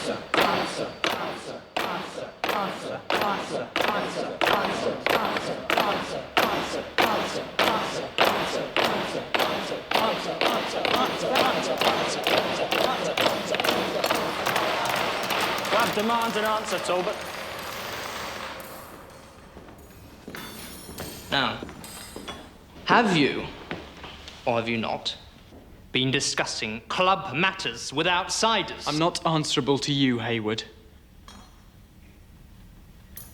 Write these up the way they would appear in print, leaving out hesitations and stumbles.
Club demands an answer, Talbot. Now, have you, or have you not, been discussing club matters with outsiders? I'm not answerable to you, Hayward.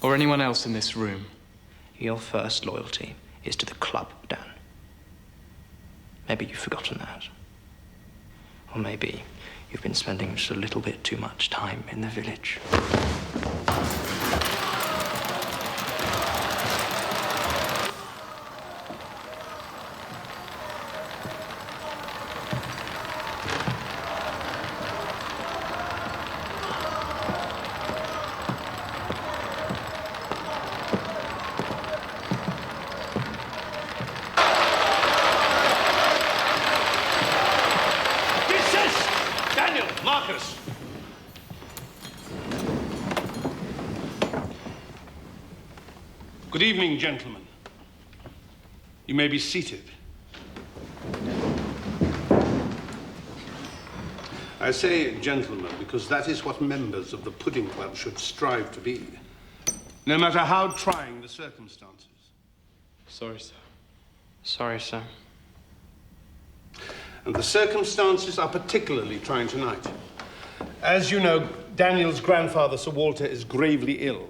Or anyone else in this room. Your first loyalty is to the club, Dan. Maybe you've forgotten that. Or maybe you've been spending just a little bit too much time in the village. Good evening, gentlemen. You may be seated. I say gentlemen because that is what members of the Pudding Club should strive to be, no matter how trying the circumstances. Sorry, sir. Sorry, sir. And the circumstances are particularly trying tonight. As you know, Daniel's grandfather, Sir Walter, is gravely ill.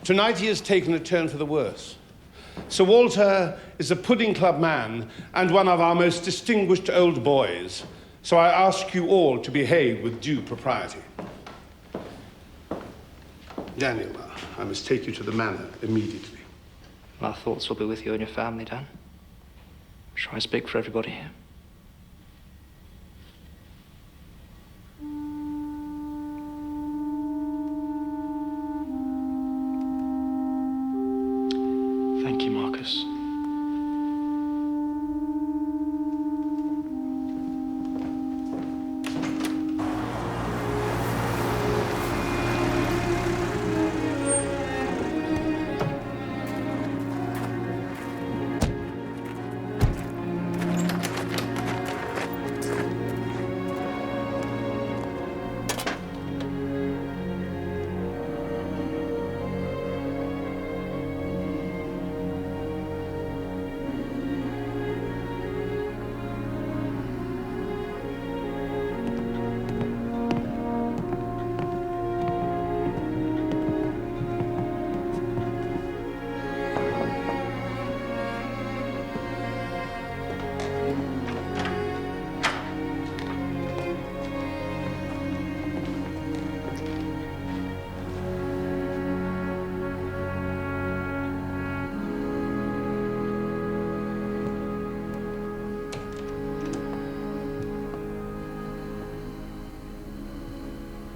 Tonight he has taken a turn for the worse. Sir Walter is a Pudding Club man and one of our most distinguished old boys, so I ask you all to behave with due propriety. Daniel, I must take you to the manor immediately. Our thoughts will be with you and your family, Dan. Shall I speak for everybody here? Thank you, Marcus.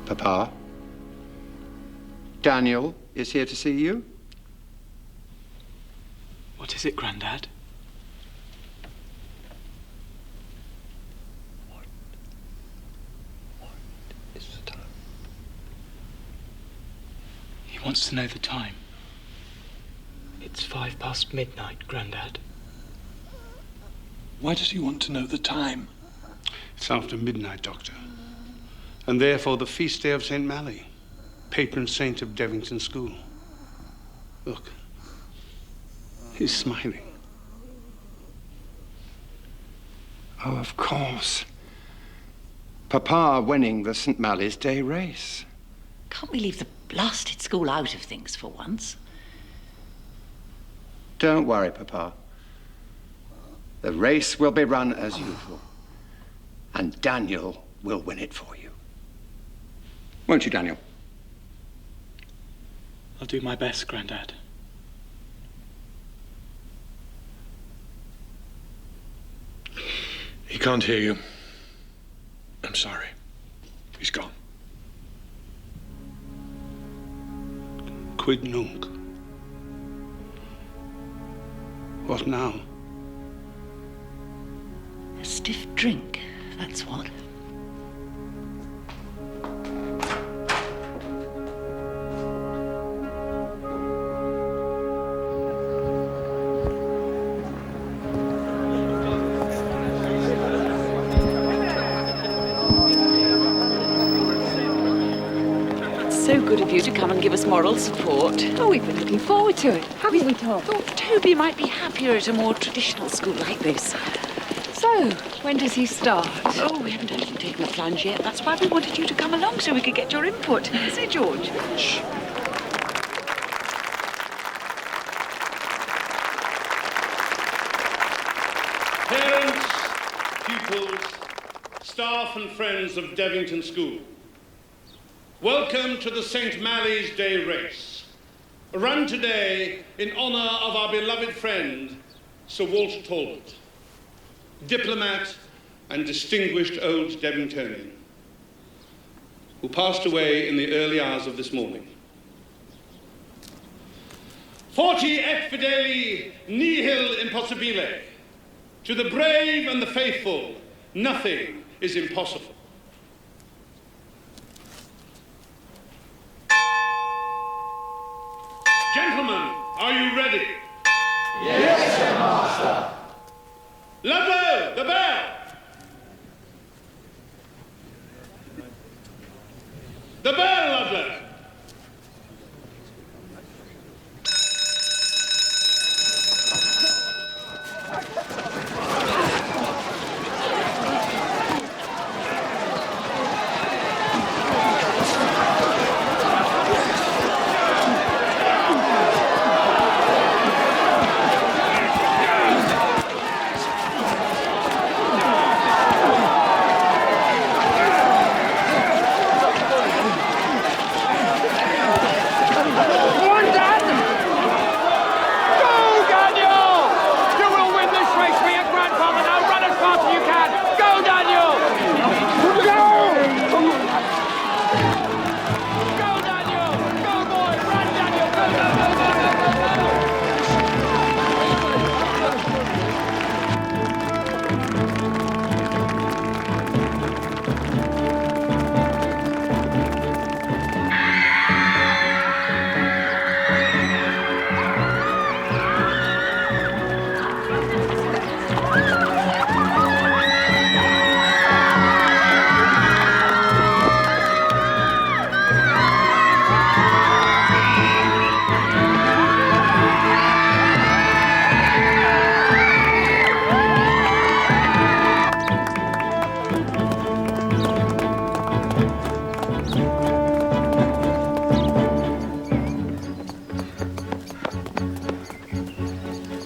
Papa, Daniel is here to see you. What is it, Grandad? What is the time? He wants to know the time. It's 5 past midnight, Grandad. Why does he want to know the time? It's after midnight, Doctor. And therefore the feast day of St Malley, patron saint of Devington School. Look, he's smiling. Oh, of course. Papa winning the St Malley's Day race. Can't we leave the blasted school out of things for once? Don't worry, Papa. The race will be run as usual. And Daniel will win it for you. Won't you, Daniel? I'll do my best, Grandad. He can't hear you. I'm sorry. He's gone. Quid nunc? What now? A stiff drink, that's what. so good of you to come and give us moral support. Oh, we've been looking forward to it, haven't we, Tom? Thought Toby might be happier at a more traditional school like this. So, when does he start? Oh, we haven't even taken a plunge yet. That's why we wanted you to come along so we could get your input. Say, George. Shh. Parents, pupils, staff and friends of Devington School, welcome to the St Malley's Day Race, run today in honour of our beloved friend, Sir Walter Talbot, diplomat and distinguished old Devingtonian, who passed away in the early hours of this morning. Forti et fideli nihil impossibile. To the brave and the faithful, nothing is impossible. Gentlemen, are you ready? Yes, Sir Master. Ludlow, the bell! The bell, Ludlow!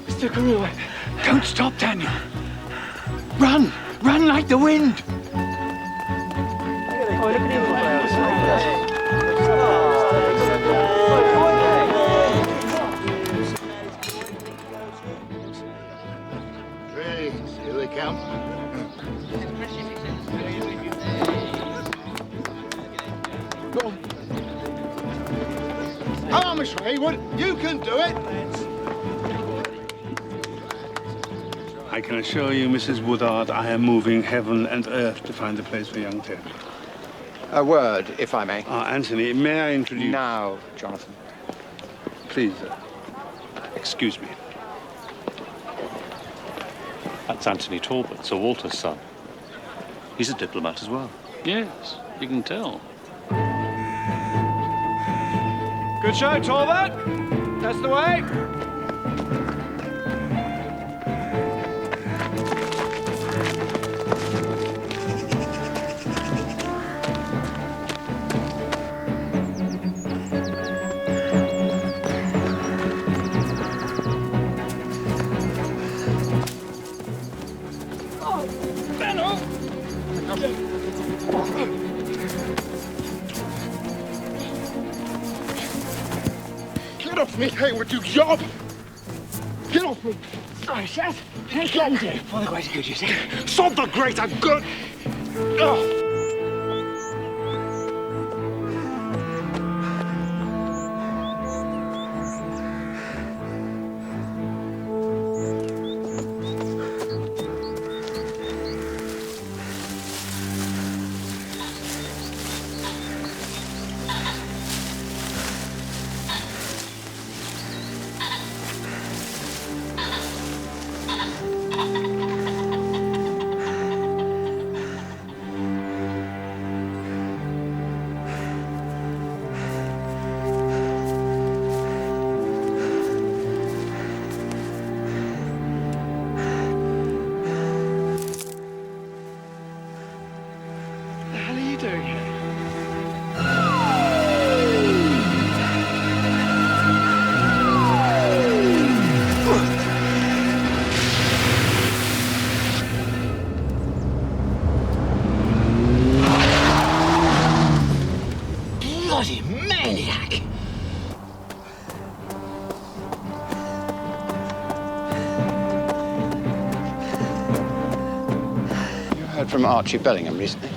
Mr. Karu, don't stop, Daniel. Run! Run like the wind! Drinks, here they come. Go on. Come on, Miss Haywood, you can do it. I can assure you, Mrs. Woodard, I am moving heaven and earth to find a place for young Ted. A word, if I may. Anthony, may I introduce... Now, Jonathan. Please, excuse me. That's Anthony Talbot, Sir Walter's son. He's a diplomat as well. Yes, you can tell. Good show, Talbot. That's the way. Get off me, Haywood, you yob! Get off me! Sorry, Chef. I can do. For the greater good, you see. Sod the greater good! Oh. maniac! You heard from Archie Bellingham recently?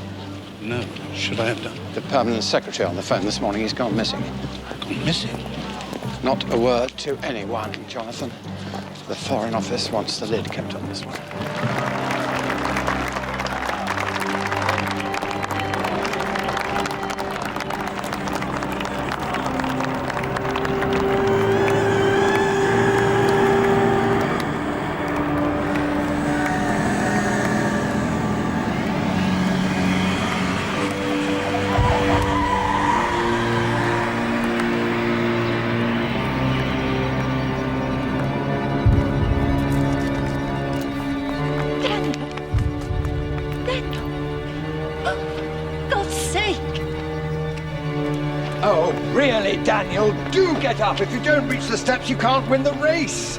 No. Should I have done? The permanent secretary on the phone this morning. He's gone missing. Gone missing? Not a word to anyone, Jonathan. The Foreign Office wants the lid kept on this one. Daniel, do get up. If you don't reach the steps, you can't win the race.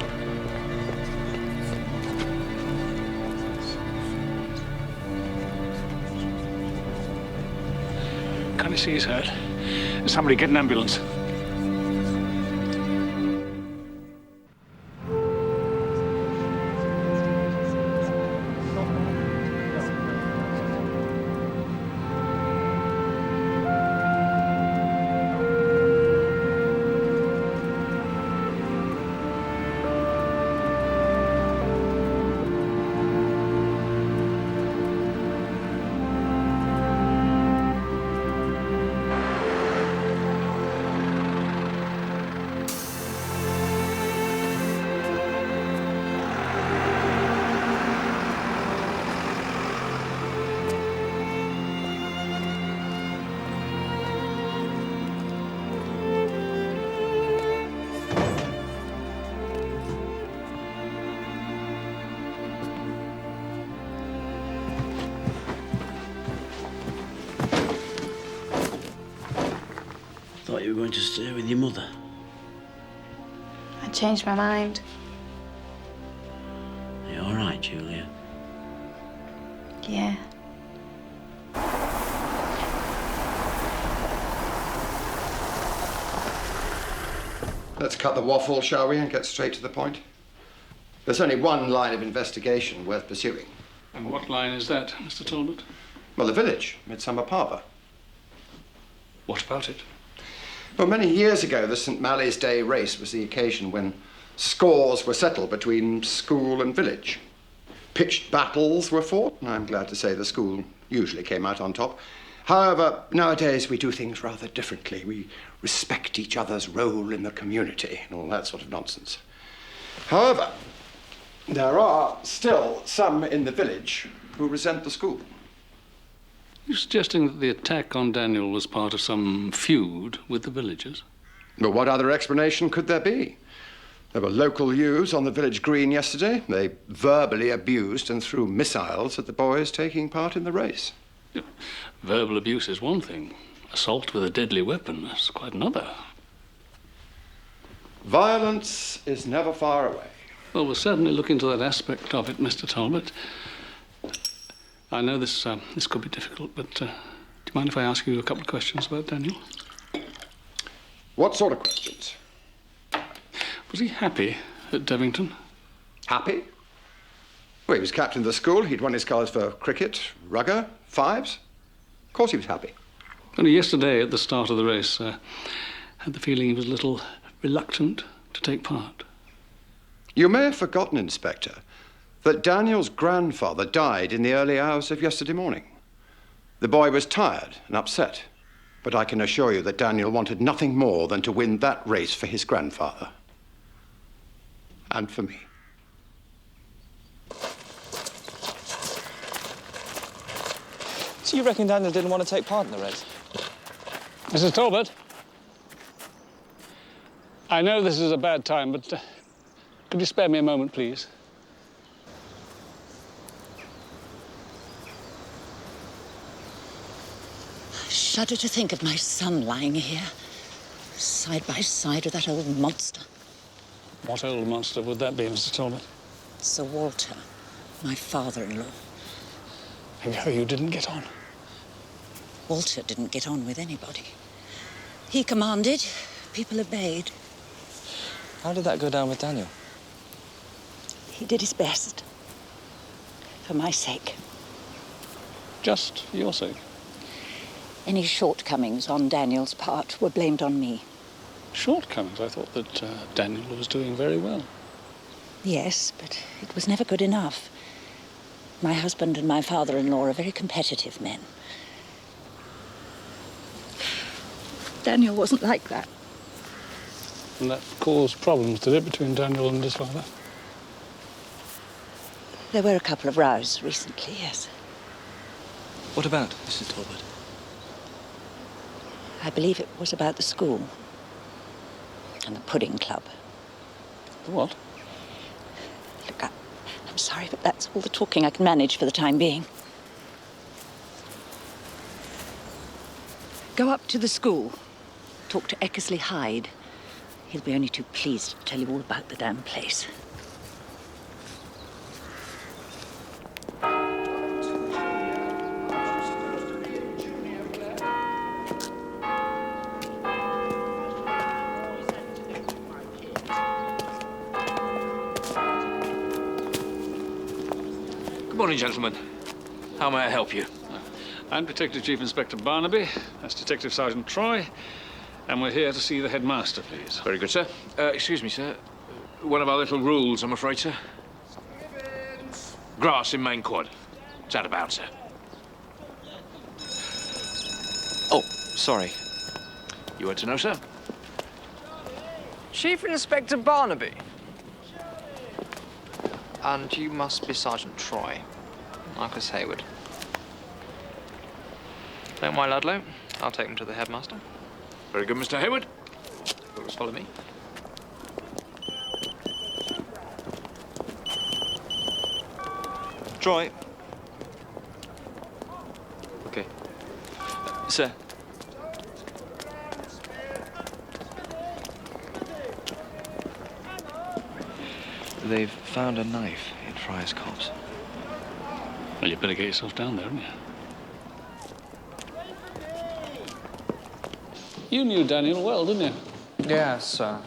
Can't you see he's hurt? Somebody get an ambulance. Thought you were going to stay with your mother. I changed my mind. Are you all right, Julia? Yeah. Let's cut the waffle, shall we, and get straight to the point? There's only one line of investigation worth pursuing. And what line is that, Mr. Talbot? Well, the village, Midsummer Parva. What about it? Well, many years ago, the St Malley's Day race was the occasion when scores were settled between school and village. Pitched battles were fought, and I'm glad to say the school usually came out on top. However, nowadays we do things rather differently. We respect each other's role in the community and all that sort of nonsense. However, there are still some in the village who resent the school. You're suggesting that the attack on Daniel was part of some feud with the villagers? But what other explanation could there be? There were local youths on the village green yesterday. They verbally abused and threw missiles at the boys taking part in the race. Yeah. Verbal abuse is one thing. Assault with a deadly weapon is quite another. Violence is never far away. Well, we'll certainly look into that aspect of it, Mr. Talbot. I know this could be difficult, but do you mind if I ask you a couple of questions about Daniel? What sort of questions? Was he happy at Devington? Happy? Well, he was captain of the school. He'd won his colours for cricket, rugger, fives. Of course he was happy. Only yesterday, at the start of the race, I had the feeling he was a little reluctant to take part. You may have forgotten, Inspector, that Daniel's grandfather died in the early hours of yesterday morning. The boy was tired and upset, but I can assure you that Daniel wanted nothing more than to win that race for his grandfather. And for me. So you reckon Daniel didn't want to take part in the race? Mrs. Talbot? I know this is a bad time, but could you spare me a moment, please? I shudder to think of my son lying here, side by side with that old monster. What old monster would that be, Mr. Talbot? Sir Walter, my father-in-law. Oh, you didn't get on? Walter didn't get on with anybody. He commanded. People obeyed. How did that go down with Daniel? He did his best. For my sake. Just for your sake? Any shortcomings on Daniel's part were blamed on me. Shortcomings? I thought that Daniel was doing very well. Yes, but it was never good enough. My husband and my father-in-law are very competitive men. Daniel wasn't like that. And that caused problems, did it, between Daniel and his father? There were a couple of rows recently, yes. What about, Mrs. Talbot? I believe it was about the school and the pudding club. The what? Look, I'm sorry, but that's all the talking I can manage for the time being. Go up to the school. Talk to Eckersley Hyde. He'll be only too pleased to tell you all about the damn place. Good morning, gentlemen. How may I help you? I'm Detective Chief Inspector Barnaby. That's Detective Sergeant Troy. And we're here to see the headmaster, please. Very good, sir. Excuse me, sir. One of our little rules, I'm afraid, sir. Grass in main quad. Is that about, sir? Oh, sorry. You want to know, sir? Chief Inspector Barnaby. And you must be Sergeant Troy. Marcus Hayward. Don't mind Ludlow. I'll take him to the headmaster. Very good, Mr. Hayward. Just follow me. Troy. Okay. Sir. They've found a knife in Farrar's copse. Well, you better get yourself down there, haven't you? You knew Daniel well, didn't you? Yes, sir.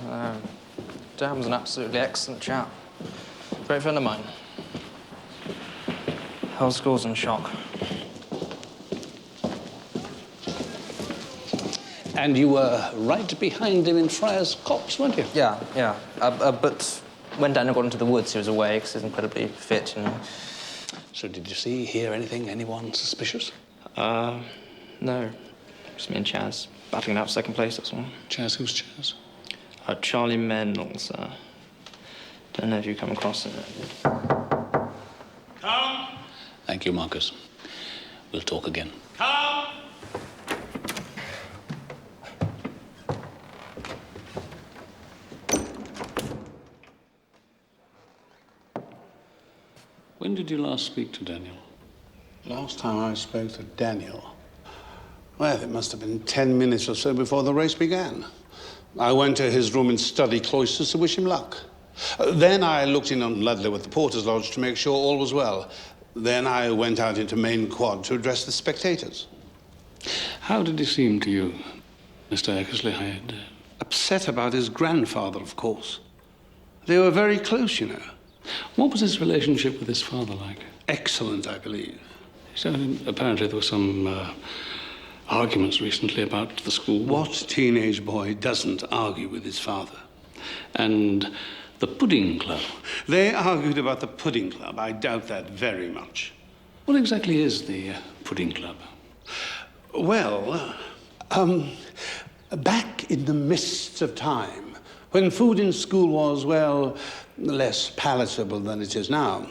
Dan was an absolutely excellent chap. Great friend of mine. Whole school's in shock. And you were right behind him in Farrar's copse, weren't you? Yeah. But when Daniel got into the woods, he was away because he's incredibly fit, you know. So did you see, hear anything, anyone suspicious? No. Just me and Chaz. Battling out second place, that's all. Chaz? Who's Chaz? Charlie Mendel, sir. Don't know if you come across it. Come! Thank you, Marcus. We'll talk again. Come! When did you last speak to Daniel? Last time I spoke to Daniel, well, it must have been 10 minutes or so before the race began. I went to his room in Study Cloisters to wish him luck. Then I looked in on Ludlow at the Porter's Lodge to make sure all was well. Then I went out into main quad to address the spectators. How did he seem to you, Mr. Eckersley Hyde? Upset about his grandfather, of course. They were very close, you know. What was his relationship with his father like? Excellent, I believe. So apparently there were some arguments recently about the school. What teenage boy doesn't argue with his father? And the pudding club? They argued about the pudding club. I doubt that very much. What exactly is the pudding club? Well, back in the mists of time, when food in school was, well, less palatable than it is now,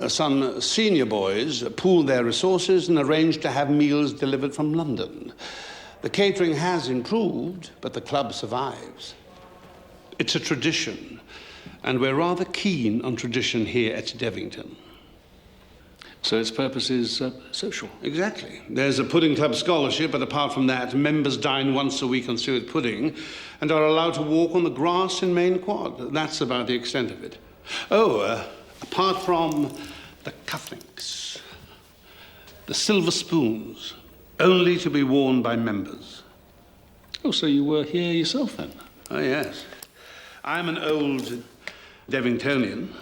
some senior boys pooled their resources and arranged to have meals delivered from London. The catering has improved, but the club survives. It's a tradition, and we're rather keen on tradition here at Devington. So its purpose is social? Exactly. There's a pudding club scholarship, but apart from that, members dine once a week on suet pudding and are allowed to walk on the grass in main quad. That's about the extent of it. Apart from the cufflinks, the silver spoons, only to be worn by members. Oh, so you were here yourself then? Oh, yes. I'm an old Devingtonian,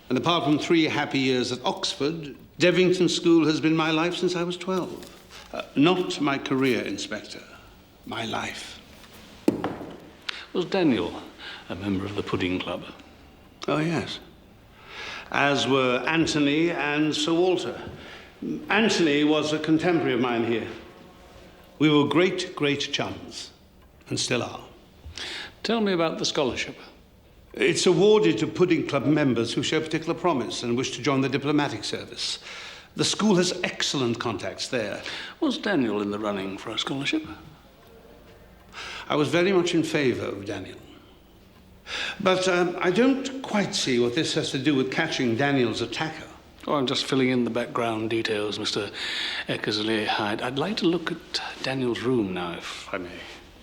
and apart from 3 happy years at Oxford, Devington School has been my life since I was 12. Not my career, Inspector. My life. Was Daniel a member of the Pudding Club? Oh, yes. As were Anthony and Sir Walter. Anthony was a contemporary of mine here. We were great, great chums, and still are. Tell me about the scholarship. It's awarded to Pudding Club members who show particular promise and wish to join the diplomatic service. The school has excellent contacts there. Was Daniel in the running for a scholarship? I was very much in favour of Daniel. But I don't quite see what this has to do with catching Daniel's attacker. Oh, I'm just filling in the background details, Mr. Eckersley. I'd like to look at Daniel's room now, if I may.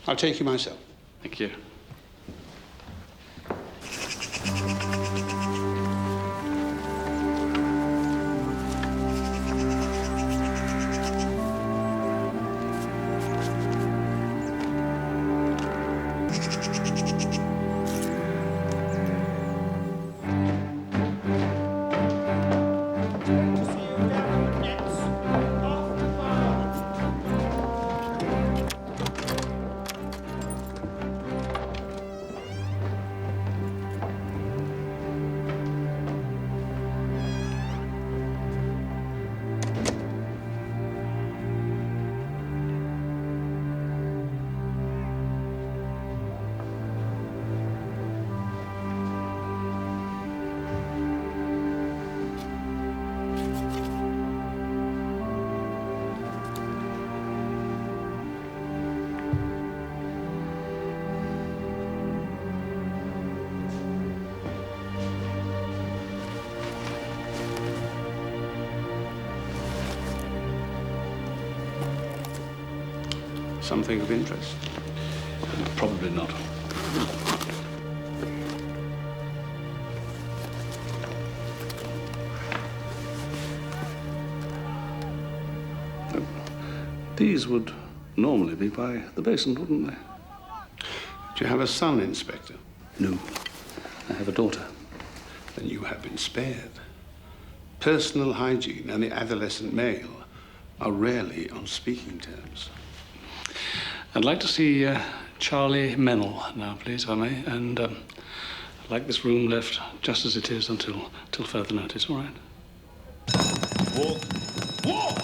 I'll take you myself. Thank you. Something of interest? Probably not. These would normally be by the basin, wouldn't they? Do you have a son, Inspector? No. I have a daughter. Then you have been spared. Personal hygiene and the adolescent male are rarely on speaking terms. I'd like to see Charlie Mennell now, please, if I may. And I'd like this room left just as it is until further notice, all right? Walk! Walk!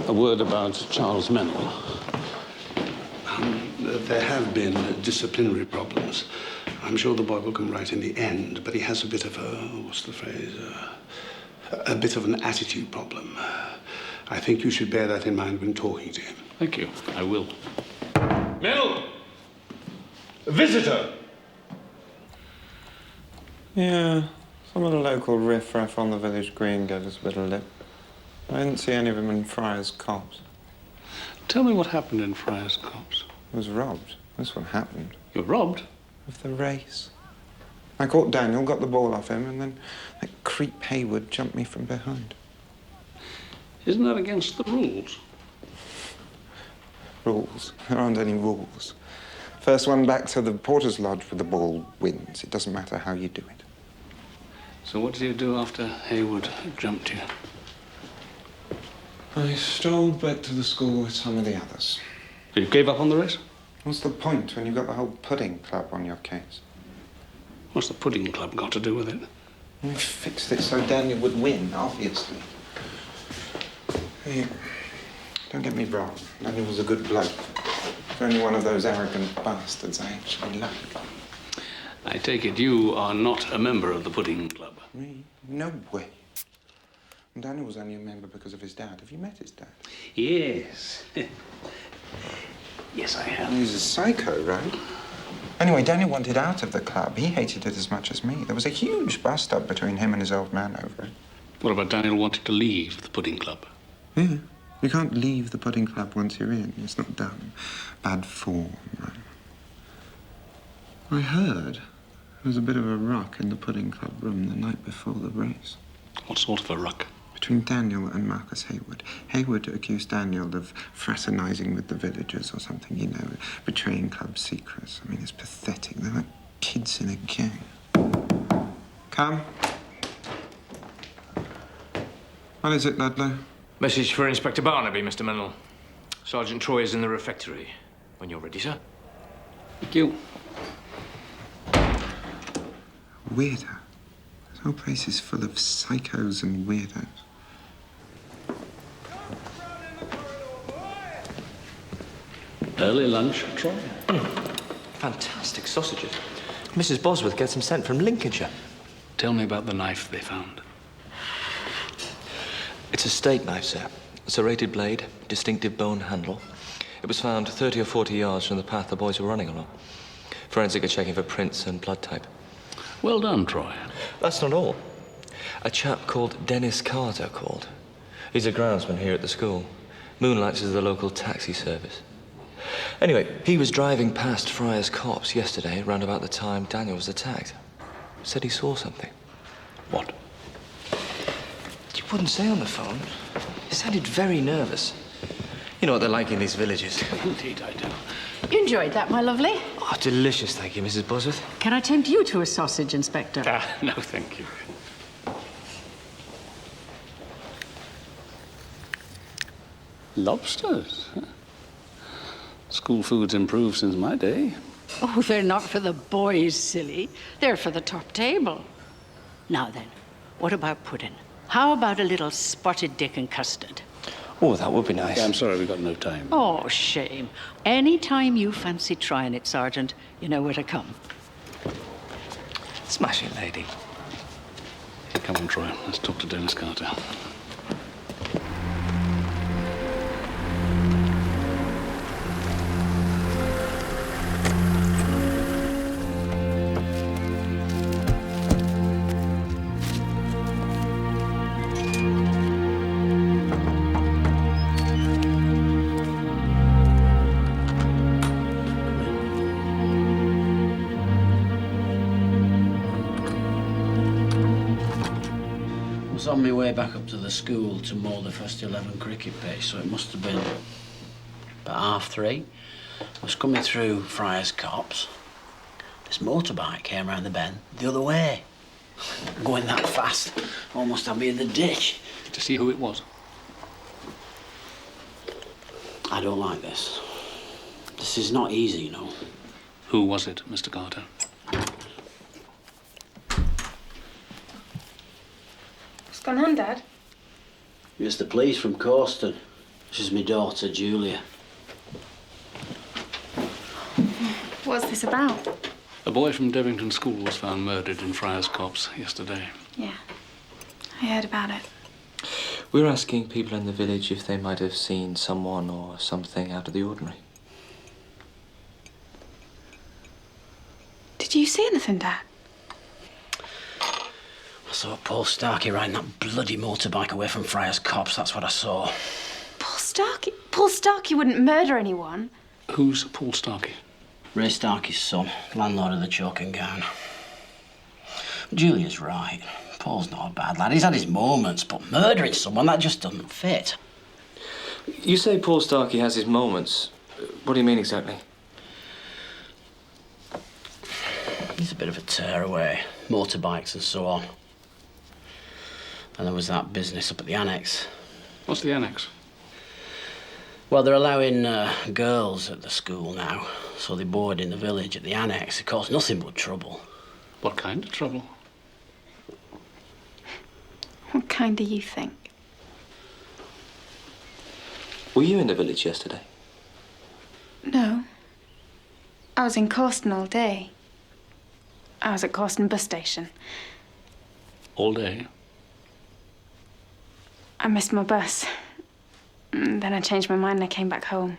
A word about Charles Mennell. There have been disciplinary problems. I'm sure the boy will come right in the end, but he has a bit of a, what's the phrase? A bit of an attitude problem. I think you should bear that in mind when talking to him. Thank you. I will. Mel! A visitor! Yeah, some of the local riffraff on the village green gave us a bit of lip. I didn't see any of them in Friar's Copse. Tell me what happened in Friar's Copse. I was robbed. That's what happened. You were robbed? Of the race. I caught Daniel, got the ball off him, and then that creep Hayward jumped me from behind. Isn't that against the rules? Rules? There aren't any rules. First one back to the porter's lodge with the ball wins. It doesn't matter how you do it. So what did you do after Hayward jumped you? I strolled back to the school with some of the others. So you gave up on the race? What's the point when you've got the whole pudding club on your case? What's the Pudding Club got to do with it? We fixed it so Daniel would win, obviously. Hey, don't get me wrong. Daniel was a good bloke. He's only one of those arrogant bastards I actually like. I take it you are not a member of the Pudding Club? Me? No way. And Daniel was only a member because of his dad. Have you met his dad? Yes. Yes, I have. He's a psycho, right? Anyway, Daniel wanted out of the club. He hated it as much as me. There was a huge bust-up between him and his old man over it. What about Daniel wanting to leave the Pudding Club? Yeah. You can't leave the Pudding Club once you're in. It's not done. Bad form, right? I heard there was a bit of a ruck in the Pudding Club room the night before the race. What sort of a ruck? between Daniel and Marcus Hayward. Hayward accused Daniel of fraternising with the villagers or something, you know, betraying club secrets. I mean, it's pathetic. They're like kids in a gang. Come. What is it, Ludlow? Message for Inspector Barnaby, Mr. Mennell. Sergeant Troy is in the refectory. When you're ready, sir. Thank you. Weirdo. This whole place is full of psychos and weirdos. Early lunch, Troy. Fantastic sausages. Mrs. Bosworth gets them sent from Lincolnshire. Tell me about the knife they found. It's a steak knife, sir. Serrated blade, distinctive bone handle. It was found 30 or 40 yards from the path the boys were running along. Forensic are checking for prints and blood type. Well done, Troy. That's not all. A chap called Dennis Carter called. He's a groundsman here at the school. Moonlights as the local taxi service. Anyway, he was driving past Farrar's copse yesterday, round about the time Daniel was attacked. Said he saw something. What? You wouldn't say on the phone. He sounded very nervous. You know what they're like in these villages. Indeed, I do. You enjoyed that, my lovely? Oh, delicious, thank you, Mrs. Bosworth. Can I tempt you to a sausage, Inspector? No, thank you. Lobsters? Huh? School food's improved since my day. Oh, they're not for the boys, silly. They're for the top table. Now then, what about pudding? How about a little spotted dick and custard? Oh, that would be nice. Yeah, I'm sorry, we've got no time. Oh, shame. Any time you fancy trying it, Sergeant, you know where to come. Smashing, lady. Come on, Troy. Let's talk to Dennis Carter. On my way back up to the school to moor the first 11 cricket pitch, so it must have been about 3:30. I was coming through Farrar's copse. This motorbike came round the bend the other way. Going that fast, almost had me in the ditch. To see who it was? I don't like this. This is not easy, you know. Who was it, Mr. Carter? What's going on, Dad? It's the police from Corston. This is my daughter, Julia. What's this about? A boy from Devington School was found murdered in Farrar's copse yesterday. Yeah, I heard about it. We're asking people in the village if they might have seen someone or something out of the ordinary. Did you see anything, Dad? I saw Paul Starky riding that bloody motorbike away from Farrar's copse. That's what I saw. Paul Starky? Paul Starky wouldn't murder anyone. Who's Paul Starky? Ray Starky's son, landlord of the Chalk and Gown. Julia's right. Paul's not a bad lad. He's had his moments, but murdering someone, that just doesn't fit. You say Paul Starky has his moments. What do you mean exactly? He's a bit of a tearaway. Motorbikes and so on. And there was that business up at the annex. What's the annex? Well, they're allowing girls at the school now, so they board in the village at the annex. It caused nothing but trouble. What kind of trouble? What kind do you think? Were you in the village yesterday? No. I was in Corston all day. I was at Corston bus station. All day? I missed my bus. Then I changed my mind and I came back home.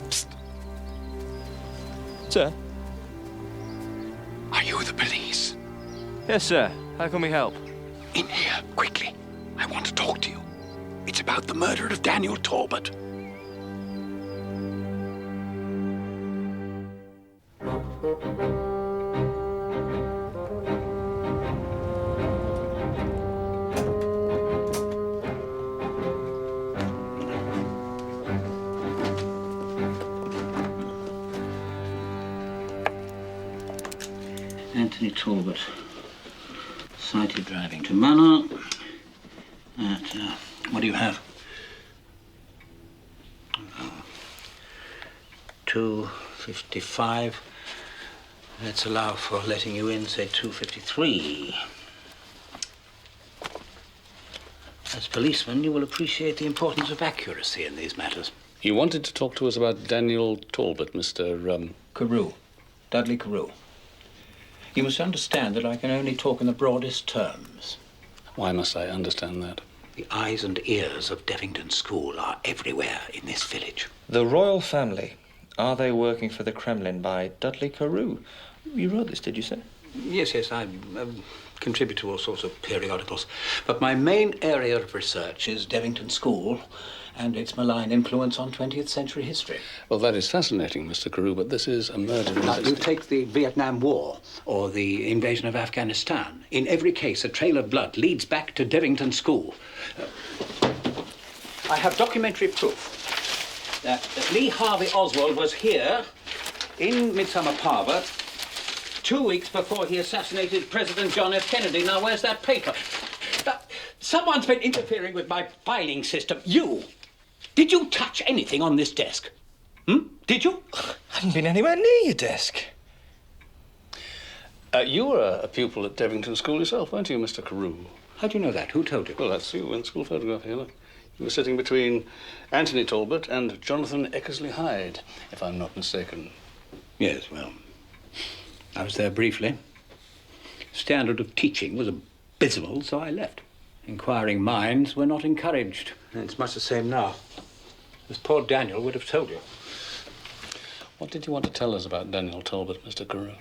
Psst. Sir? Are you the police? Yes, sir. How can we help? In here, quickly. I want to talk to you. It's about the murder of Daniel Talbot. Talbot sighted driving to Manor at, what do you have? 2:55. Let's allow for letting you in, say 2:53. As policemen, you will appreciate the importance of accuracy in these matters. You wanted to talk to us about Daniel Talbot, Mr. Karu. Dudley Karu. You must understand that I can only talk in the broadest terms. Why must I understand that? The eyes and ears of Devington School are everywhere in this village. The royal family. Are they working for the Kremlin by Dudley Karu? You wrote this, did you say? Yes, I contribute to all sorts of periodicals. But my main area of research is Devington School and its malign influence on 20th century history. Well, that is fascinating, Mr. Karu, but this is a murder. Now, you take the Vietnam War or the invasion of Afghanistan. In every case, a trail of blood leads back to Devington School. I have documentary proof that Lee Harvey Oswald was here in Midsummer Parva 2 weeks before he assassinated President John F. Kennedy. Now, where's that paper? Someone's been interfering with my filing system. You! Did you touch anything on this desk? Did you? I haven't been anywhere near your desk. You were a pupil at Devington School yourself, weren't you, Mr. Karu? How do you know that? Who told you? Well, that's you in the school photograph here. Look. You were sitting between Anthony Talbot and Jonathan Eckersley Hyde, if I'm not mistaken. Yes, well, I was there briefly. Standard of teaching was abysmal, so I left. Inquiring minds were not encouraged. And it's much the same now. As poor Daniel would have told you. What did you want to tell us about Daniel Talbot, Mr. Karu?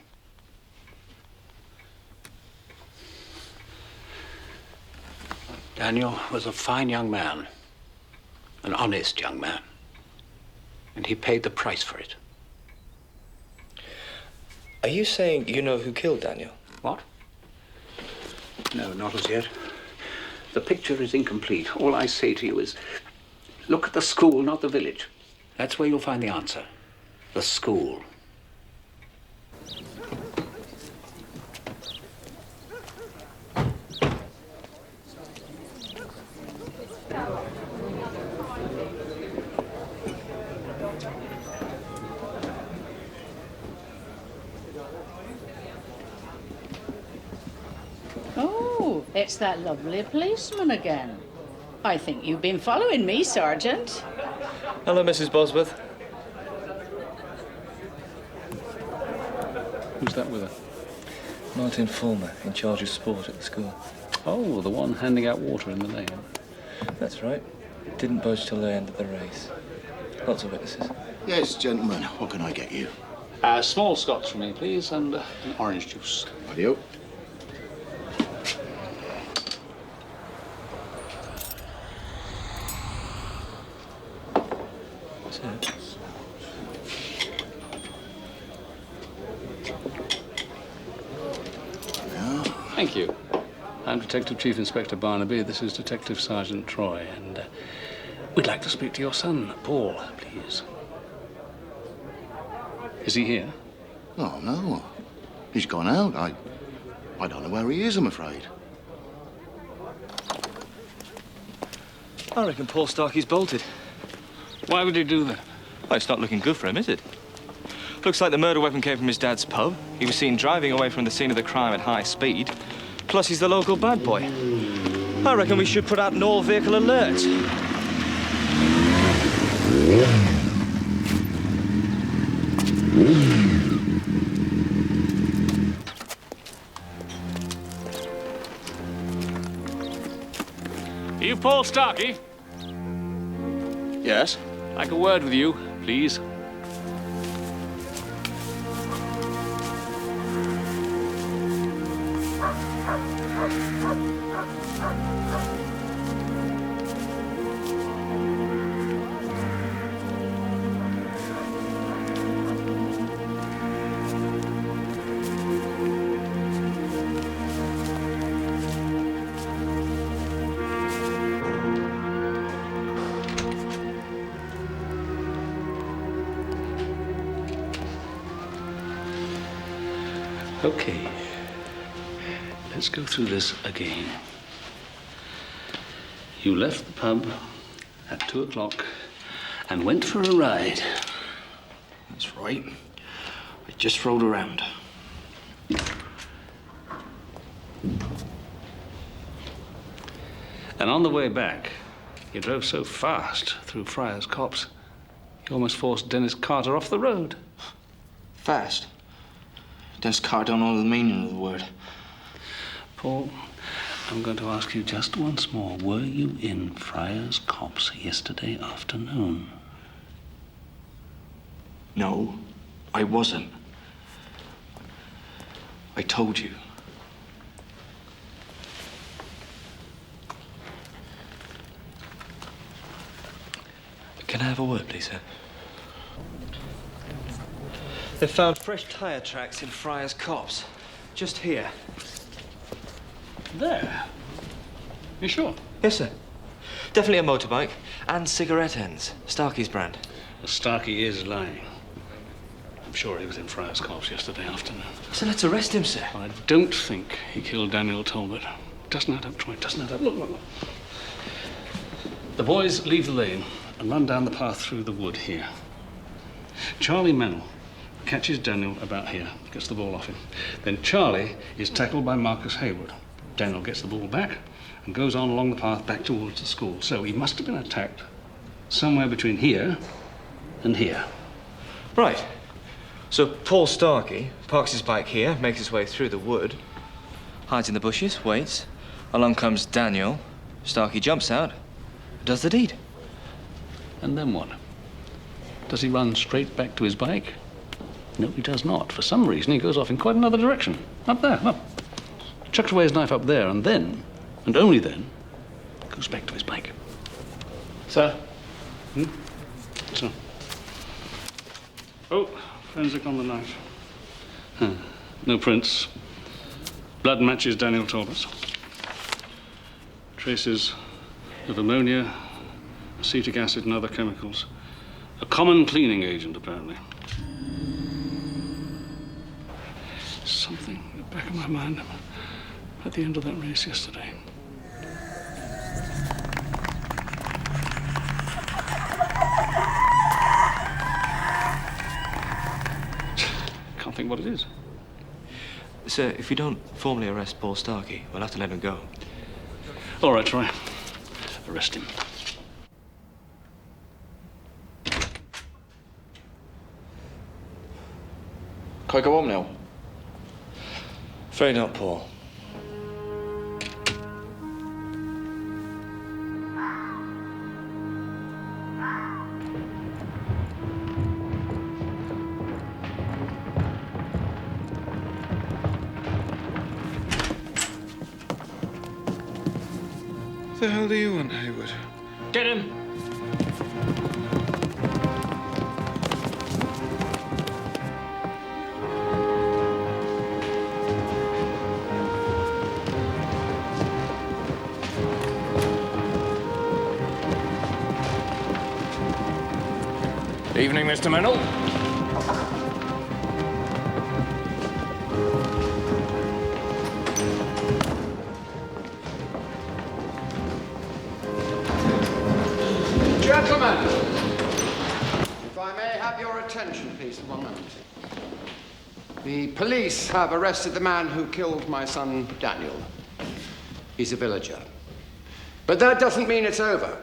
Daniel was a fine young man. An honest young man. And he paid the price for it. Are you saying you know who killed Daniel? What? No, not as yet. The picture is incomplete. All I say to you is, look at the school, not the village. That's where you'll find the answer. The school. Oh, it's that lovely policeman again. I think you've been following me, Sergeant. Hello, Mrs. Bosworth. Who's that with her? Martin Fulmer, in charge of sport at the school. Oh, the one handing out water in the lane. That's right. Didn't budge till the end of the race. Lots of witnesses. Yes, gentlemen. What can I get you? Small Scots for me, please, and an orange juice. Rightio. Thank you. I'm Detective Chief Inspector Barnaby. This is Detective Sergeant Troy, and we'd like to speak to your son, Paul, please. Is he here? Oh, no. He's gone out. I don't know where he is, I'm afraid. I reckon Paul Starky's bolted. Why would he do that? Well, it's not looking good for him, is it? Looks like the murder weapon came from his dad's pub. He was seen driving away from the scene of the crime at high speed. Plus, he's the local bad boy. I reckon we should put out an all-vehicle alert. You Paul Starky? Yes? Like a word with you, please. Okay. let's go through this again. You left the pub at 2 o'clock and went for a ride. That's right. I just rode around. And on the way back, you drove so fast through Farrar's copse, you almost forced Dennis Carter off the road. Fast? Dennis Carter don't know the meaning of the word. Paul, I'm going to ask you just once more. Were you in Farrar's copse yesterday afternoon? No, I wasn't. I told you. Can I have a word, please, sir? They found fresh tyre tracks in Farrar's copse. Just here. There? You sure? Yes, sir. Definitely a motorbike and cigarette ends. Starky's brand. Starky is lying. I'm sure he was in Farrar's copse yesterday afternoon. So let's arrest him, sir. I don't think he killed Daniel Talbot. Doesn't add up, Troy. Doesn't add up. Look, look, look. The boys leave the lane and run down the path through the wood here. Charlie Mennell catches Daniel about here, gets the ball off him. Then Charlie is tackled by Marcus Hayward. Daniel gets the ball back and goes on along the path back towards the school. So he must have been attacked somewhere between here and here. Right. So Paul Starky parks his bike here, makes his way through the wood, hides in the bushes, waits. Along comes Daniel. Starky jumps out, does the deed. And then what? Does he run straight back to his bike? No, he does not. For some reason, he goes off in quite another direction. Up there, up. Chucks away his knife up there, and then, and only then, goes back to his bike. Sir? So. Oh, forensic on the knife. Huh. No prints. Blood matches Daniel Talbot's. Traces of ammonia, acetic acid, and other chemicals. A common cleaning agent, apparently. Something in the back of my mind at the end of that race yesterday. Can't think what it is. Sir, if we don't formally arrest Paul Starky, we'll have to let him go. All right, Troy. Arrest him. Can I go home now? Afraid not, Paul. What the hell do you want, Hayward? Get him! Evening, Mr. Mennell. Gentlemen, if I may have your attention, please, for 1 moment. The police have arrested the man who killed my son, Daniel. He's a villager. But that doesn't mean it's over.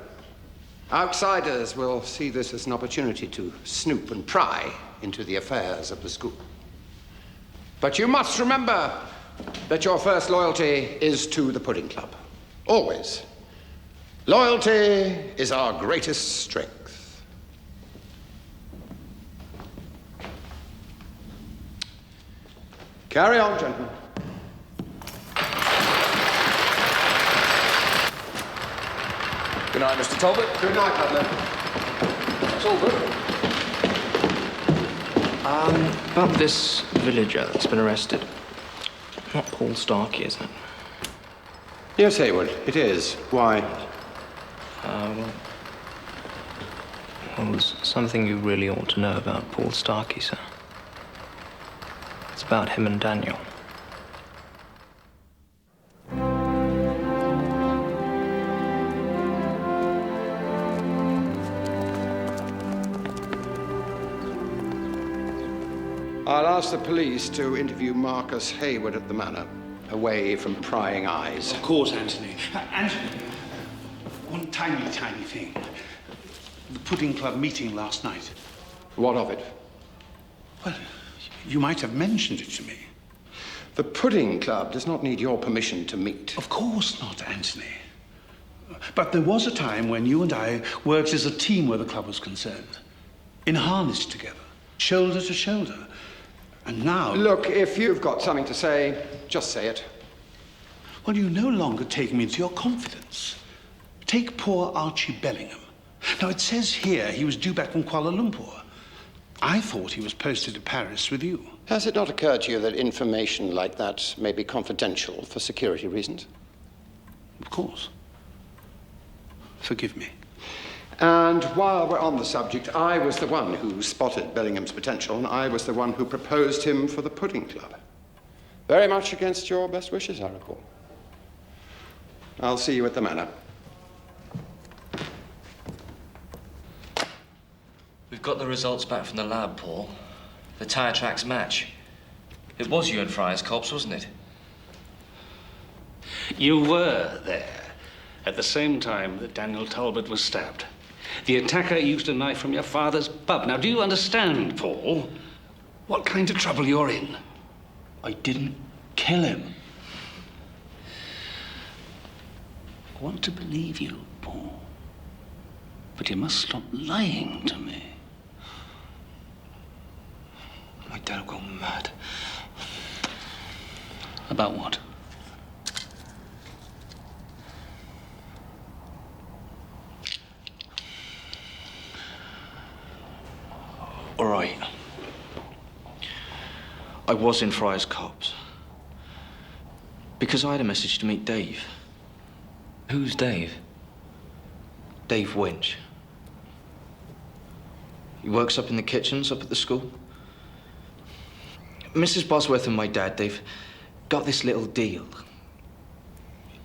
Outsiders will see this as an opportunity to snoop and pry into the affairs of the school. But you must remember that your first loyalty is to the Pudding Club. Always. Loyalty is our greatest strength. Carry on, gentlemen. Good night, Mr. Talbot. Good night, Butler. That's all good. About this villager that's been arrested. Not Paul Starky, is it? Yes, Hayward, it is. Why? Well, there's something you really ought to know about Paul Starky, sir. It's about him and Daniel. I'll ask the police to interview Marcus Hayward at the manor, away from prying eyes. Of course, Anthony. Anthony, one tiny thing. The Pudding Club meeting last night. What of it? Well, you might have mentioned it to me. The Pudding Club does not need your permission to meet. Of course not, Anthony. But there was a time when you and I worked as a team where the club was concerned. In harness together, shoulder to shoulder. And now... Look, if you've got something to say, just say it. Well, you no longer take me into your confidence. Take poor Archie Bellingham. Now, it says here he was due back from Kuala Lumpur. I thought he was posted to Paris with you. Has it not occurred to you that information like that may be confidential for security reasons? Of course. Forgive me. And while we're on the subject, I was the one who spotted Bellingham's potential, and I was the one who proposed him for the Pudding Club. Very much against your best wishes, I recall. I'll see you at the manor. We've got the results back from the lab, Paul. The tyre tracks match. It was you and Fryer's corpse, wasn't it? You were there at the same time that Daniel Talbot was stabbed. The attacker used a knife from your father's pub. Now, do you understand, Paul, what kind of trouble you're in? I didn't kill him. I want to believe you, Paul. But you must stop lying to me. My dad will go mad. About what? All right. I was in Fryer's copse. Because I had a message to meet Dave. Who's Dave? Dave Winch. He works up in the kitchens up at the school. Mrs. Bosworth and my dad, they've got this little deal.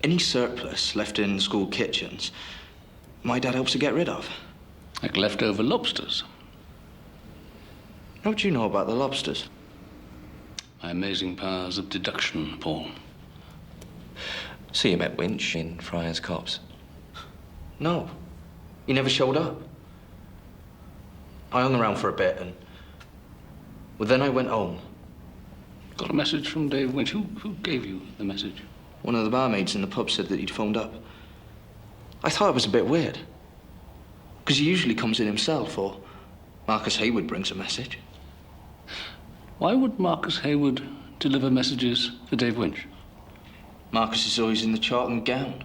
Any surplus left in the school kitchens, my dad helps to get rid of. Like leftover lobsters. How do you know about the lobsters? My amazing powers of deduction, Paul. So you met Winch in Fryer's copse? No. He never showed up. I hung around for a bit and... Well, then I went home. Got a message from Dave Winch. Who gave you the message? One of the barmaids in the pub said that he'd phoned up. I thought it was a bit weird. Because he usually comes in himself, or Marcus Hayward brings a message. Why would Marcus Hayward deliver messages for Dave Winch? Marcus is always in the tartan gown.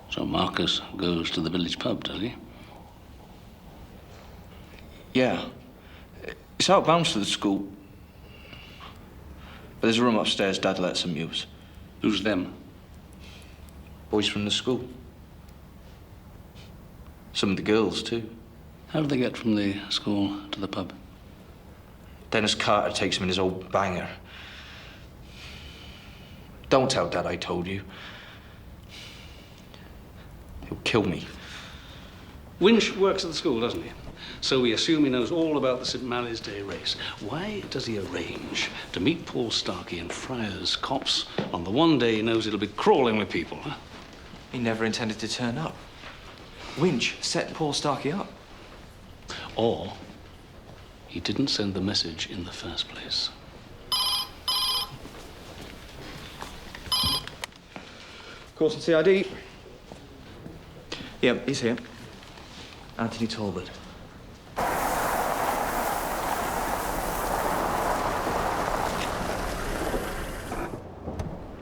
So Marcus goes to the village pub, does he? Yeah. It's outbound to the school. But there's a room upstairs Dad lets them use. Who's them? Boys from the school. Some of the girls, too. How do they get from the school to the pub? Dennis Carter takes him in his old banger. Don't tell Dad I told you. He'll kill me. Winch works at the school, doesn't he? So we assume he knows all about the St Malley's Day race. Why does he arrange to meet Paul Starky in Farrar's copse on the one day he knows it'll be crawling with people, huh? He never intended to turn up. Winch set Paul Starky up. Or he didn't send the message in the first place. Course and CID. Yep, he's here. Anthony Talbot.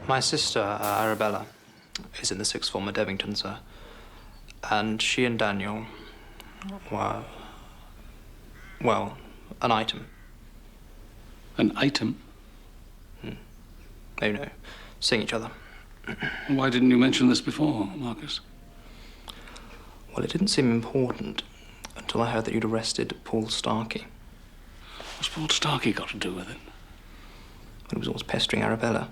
My sister, Arabella, is in the sixth form at Devington, sir. And she and Daniel were, well, an item. An item? Oh, no. Seeing each other. Why didn't you mention this before, Marcus? Well, it didn't seem important until I heard that you'd arrested Paul Starky. What's Paul Starky got to do with it? He was always pestering Arabella.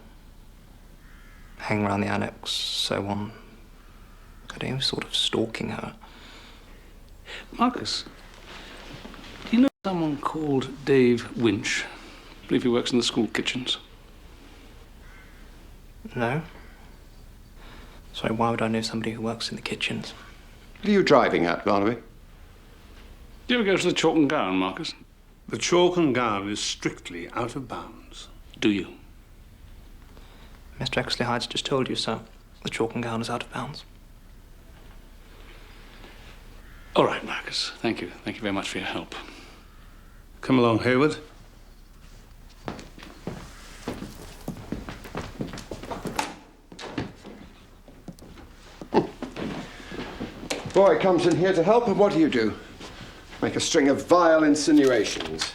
Hanging around the annex, so on. I don't know, sort of stalking her. Marcus, Someone called Dave Winch. I believe he works in the school kitchens. No. Sorry, why would I know somebody who works in the kitchens? What are you driving at, Barnaby? Do you ever go to the Chalk and Gown, Marcus? The Chalk and Gown is strictly out of bounds. Do you? Mr. Exley Hyde's just told you, sir. The Chalk and Gown is out of bounds. All right, Marcus. Thank you. Thank you very much for your help. Come along, Hayward. Boy comes in here to help, and what do? Make a string of vile insinuations.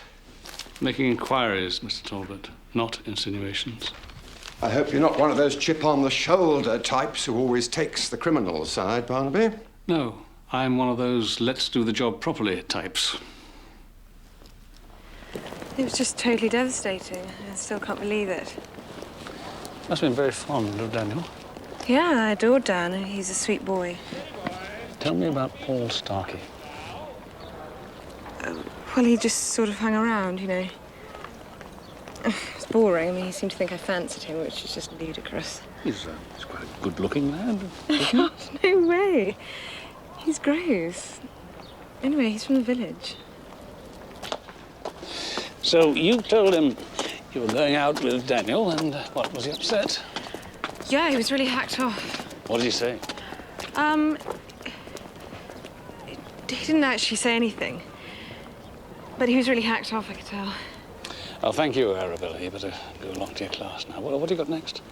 Making inquiries, Mr. Talbot, not insinuations. I hope you're not one of those chip-on-the-shoulder types who always takes the criminal side, Barnaby. No, I'm one of those let's-do-the-job-properly types. It was just totally devastating. I still can't believe it. Must have been very fond of Daniel. Yeah, I adored Dan. He's a sweet boy. Tell me about Paul Starky. Well, he just sort of hung around, you know. It's boring. I mean, he seemed to think I fancied him, which is just ludicrous. He's quite a good-looking lad. No way. He's gross. Anyway, he's from the village. So you told him you were going out with Daniel, and what, was he upset? Yeah, he was really hacked off. What did he say? He didn't actually say anything. But he was really hacked off, I could tell. Oh, thank you, Arabella. You better go along to your class now. What have you got next?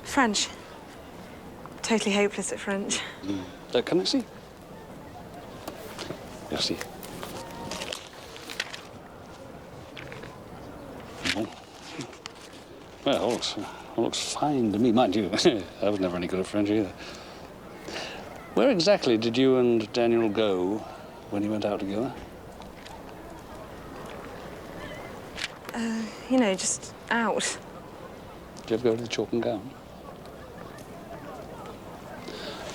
French. Totally hopeless at French. Can I see? Merci. Oh. Well, looks fine to me, mind you. I was never any good at French either. Where exactly did you and Daniel go when you went out together? You know, just out. Did you ever go to the Chalk and Gown?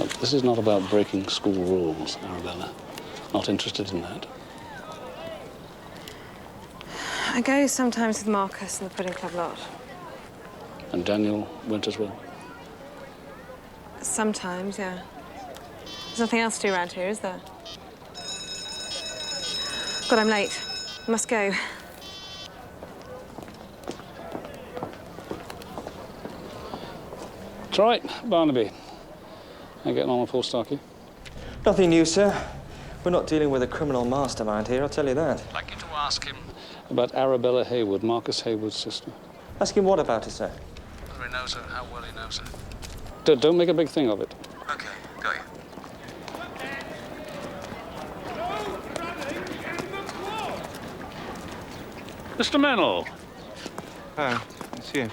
Look, this is not about breaking school rules, Arabella. Not interested in that. I go sometimes with Marcus and the Pudding Club lot. And Daniel went as well? Sometimes, yeah. There's nothing else to do around here, is there? God, I'm late. I must go. It's all right, Barnaby. How you getting on with Paul Starky? Nothing new, sir. We're not dealing with a criminal mastermind here, I'll tell you that. I'd like you to ask him about Arabella Hayward, Marcus Hayward's sister. Ask him what about her, sir? Whether he knows her, how well he knows her. Don't make a big thing of it. OK, got you. Mr. Mennell. Oh, it's you.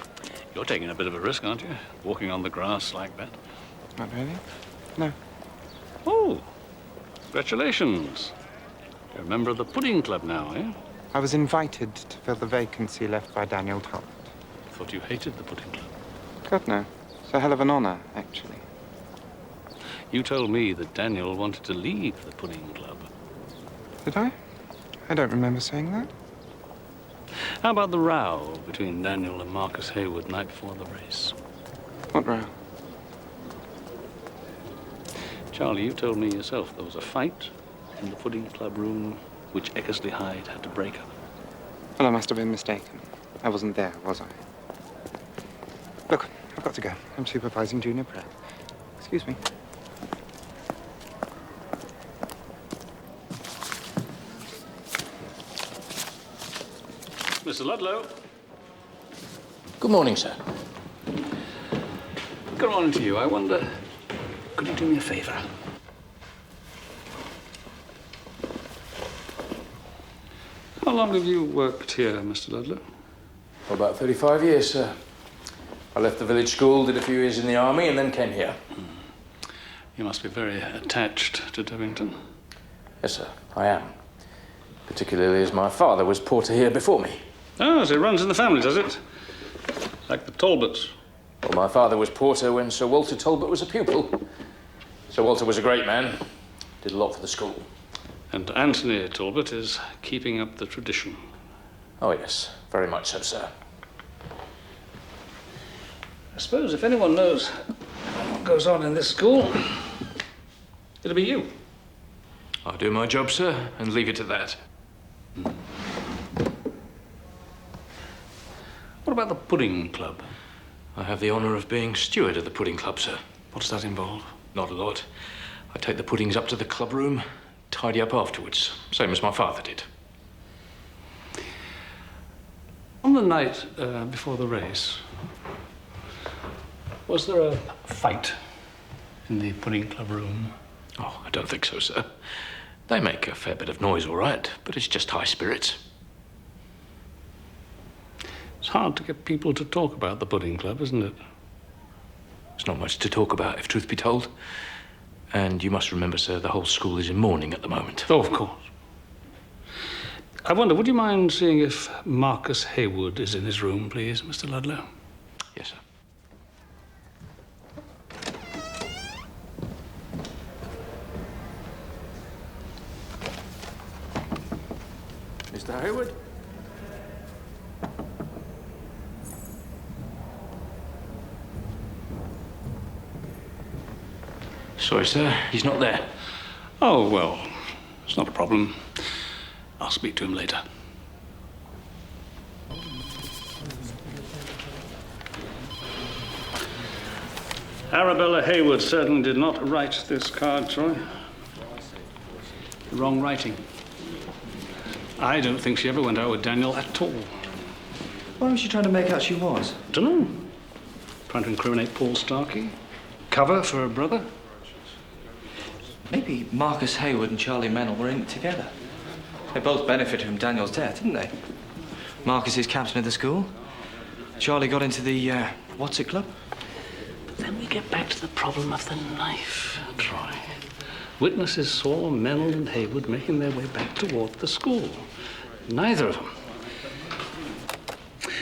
You're taking a bit of a risk, aren't you? Walking on the grass like that. Not really. No. Oh, congratulations. You're a member of the Pudding Club now, eh? I was invited to fill the vacancy left by Daniel Talbot. I thought you hated the Pudding Club. God, no. It's a hell of an honour, actually. You told me that Daniel wanted to leave the Pudding Club. Did I? I don't remember saying that. How about the row between Daniel and Marcus Hayward night before the race? What row? Charlie, you told me yourself there was a fight in the Pudding Club room which Eckersley Hyde had to break up. Well, I must have been mistaken. I wasn't there, was I? Look, I've got to go. I'm supervising junior prep. Excuse me. Mr. Ludlow. Good morning, sir. Good morning to you. I wonder, could you do me a favour? How long have you worked here, Mr. Ludlow? For about 35 years, sir. I left the village school, did a few years in the army, and then came here. You must be very attached to Devington. Yes, sir, I am. Particularly as my father was porter here before me. Oh, so it runs in the family, does it? Like the Talbots. Well, my father was porter when Sir Walter Talbot was a pupil. Sir Walter was a great man. Did a lot for the school. And Anthony Talbot is keeping up the tradition. Oh, yes. Very much so, sir. I suppose if anyone knows what goes on in this school, it'll be you. I'll do my job, sir, and leave it at that. What about the pudding club? I have the honour of being steward of the pudding club, sir. What does that involve? Not a lot. I take the puddings up to the club room, tidy up afterwards, same as my father did. On the night before the race, was there a fight in the pudding club room? Oh, I don't think so, sir. They make a fair bit of noise, all right, but it's just high spirits. It's hard to get people to talk about the pudding club, isn't it? There's not much to talk about, if truth be told. And you must remember, sir, the whole school is in mourning at the moment. Oh, of course. I wonder, would you mind seeing if Marcus Haywood is in his room, please, Mr. Ludlow? Yes, sir. Mr. Haywood? Sorry, sir, he's not there. Oh, well, it's not a problem. I'll speak to him later. Arabella Haywood certainly did not write this card, Troy. Wrong writing. I don't think she ever went out with Daniel at all. Why was she trying to make out she was? Dunno. Trying to incriminate Paul Starky? Cover for her brother? Maybe Marcus Haywood and Charlie Mennell were in it together. They both benefited from Daniel's death, didn't they? Marcus is captain of the school. Charlie got into the, what's it club? Then we get back to the problem of the knife, Troy. Witnesses saw Mennell and Haywood making their way back toward the school. Neither of them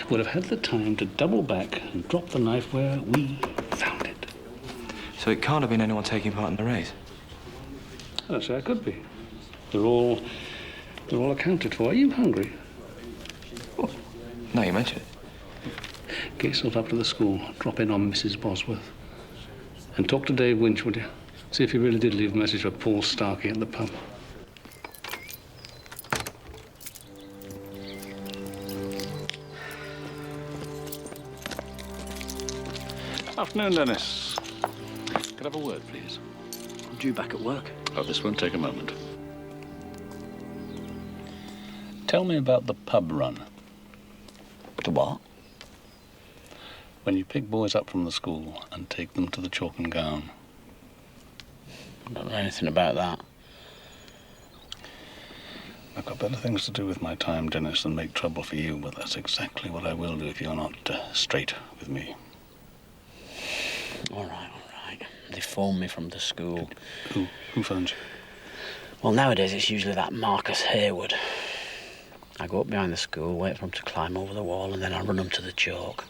would have had the time to double back and drop the knife where we found it. So it can't have been anyone taking part in the race? I don't say it could be. They're all accounted for. Are you hungry? Oh, now you mention it. Get yourself up to the school, drop in on Mrs. Bosworth, and talk to Dave Winch, would you? See if he really did leave a message for Paul Starky at the pub. Afternoon, Dennis. Could I have a word, please? I'm due back at work. Oh, this won't take a moment. Tell me about the pub run. The what? When you pick boys up from the school and take them to the Chalk and Gown. I don't know anything about that. I've got better things to do with my time, Dennis, than make trouble for you, but that's exactly what I will do if you're not straight with me. All right. They phoned me from the school. Who phoned you? Well, nowadays it's usually that Marcus Haywood. I go up behind the school, wait for him to climb over the wall, and then I run them to the chalk.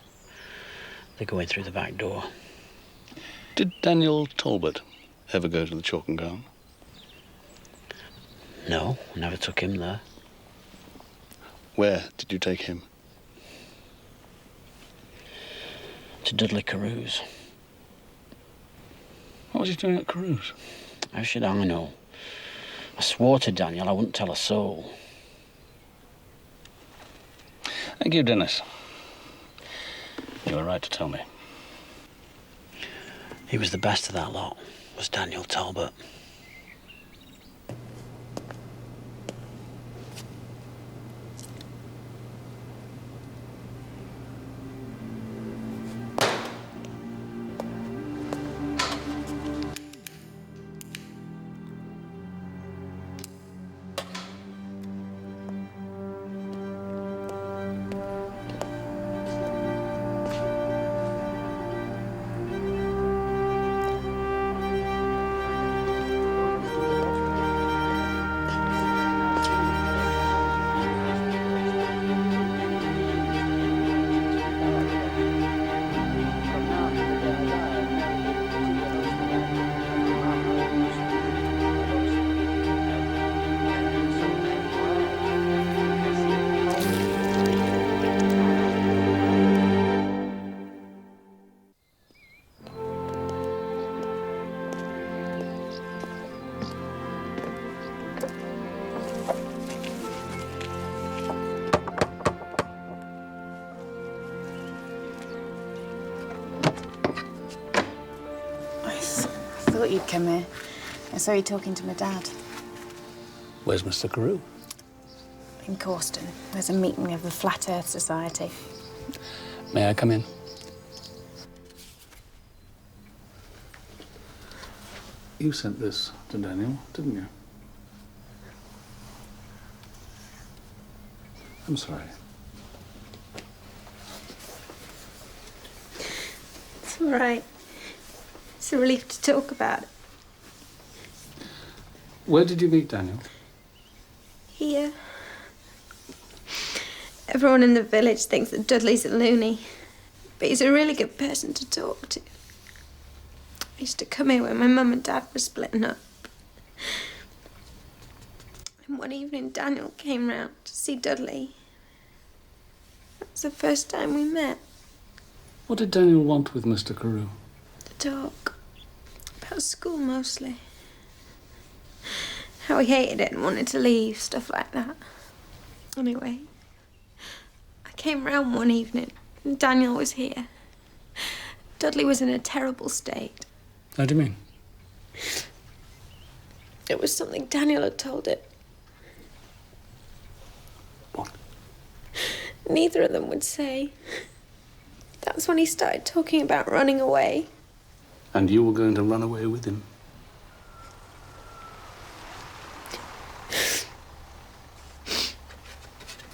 They go in through the back door. Did Daniel Talbot ever go to the Chalk and Gown? No, I never took him there. Where did you take him? To Dudley Karu's. What was he doing at Karu's? How should I know? I swore to Daniel I wouldn't tell a soul. Thank you, Dennis. You were right to tell me. He was the best of that lot, was Daniel Talbot. thought you'd come here. I saw you talking to my dad. Where's Mr. Karu? In Causton. There's a meeting of the Flat Earth Society. May I come in? You sent this to Daniel, didn't you? I'm sorry. It's all right. It's a relief to talk about it. Where did you meet Daniel? Here. Everyone in the village thinks that Dudley's a loony, but he's a really good person to talk to. I used to come here when my mum and dad were splitting up. And one evening, Daniel came round to see Dudley. That was the first time we met. What did Daniel want with Mr. Karu? To talk. About school, mostly. How he hated it and wanted to leave, stuff like that. Anyway, I came round one evening and Daniel was here. Dudley was in a terrible state. How do you mean? It was something Daniel had told him. What? Neither of them would say. That's when he started talking about running away. And you were going to run away with him?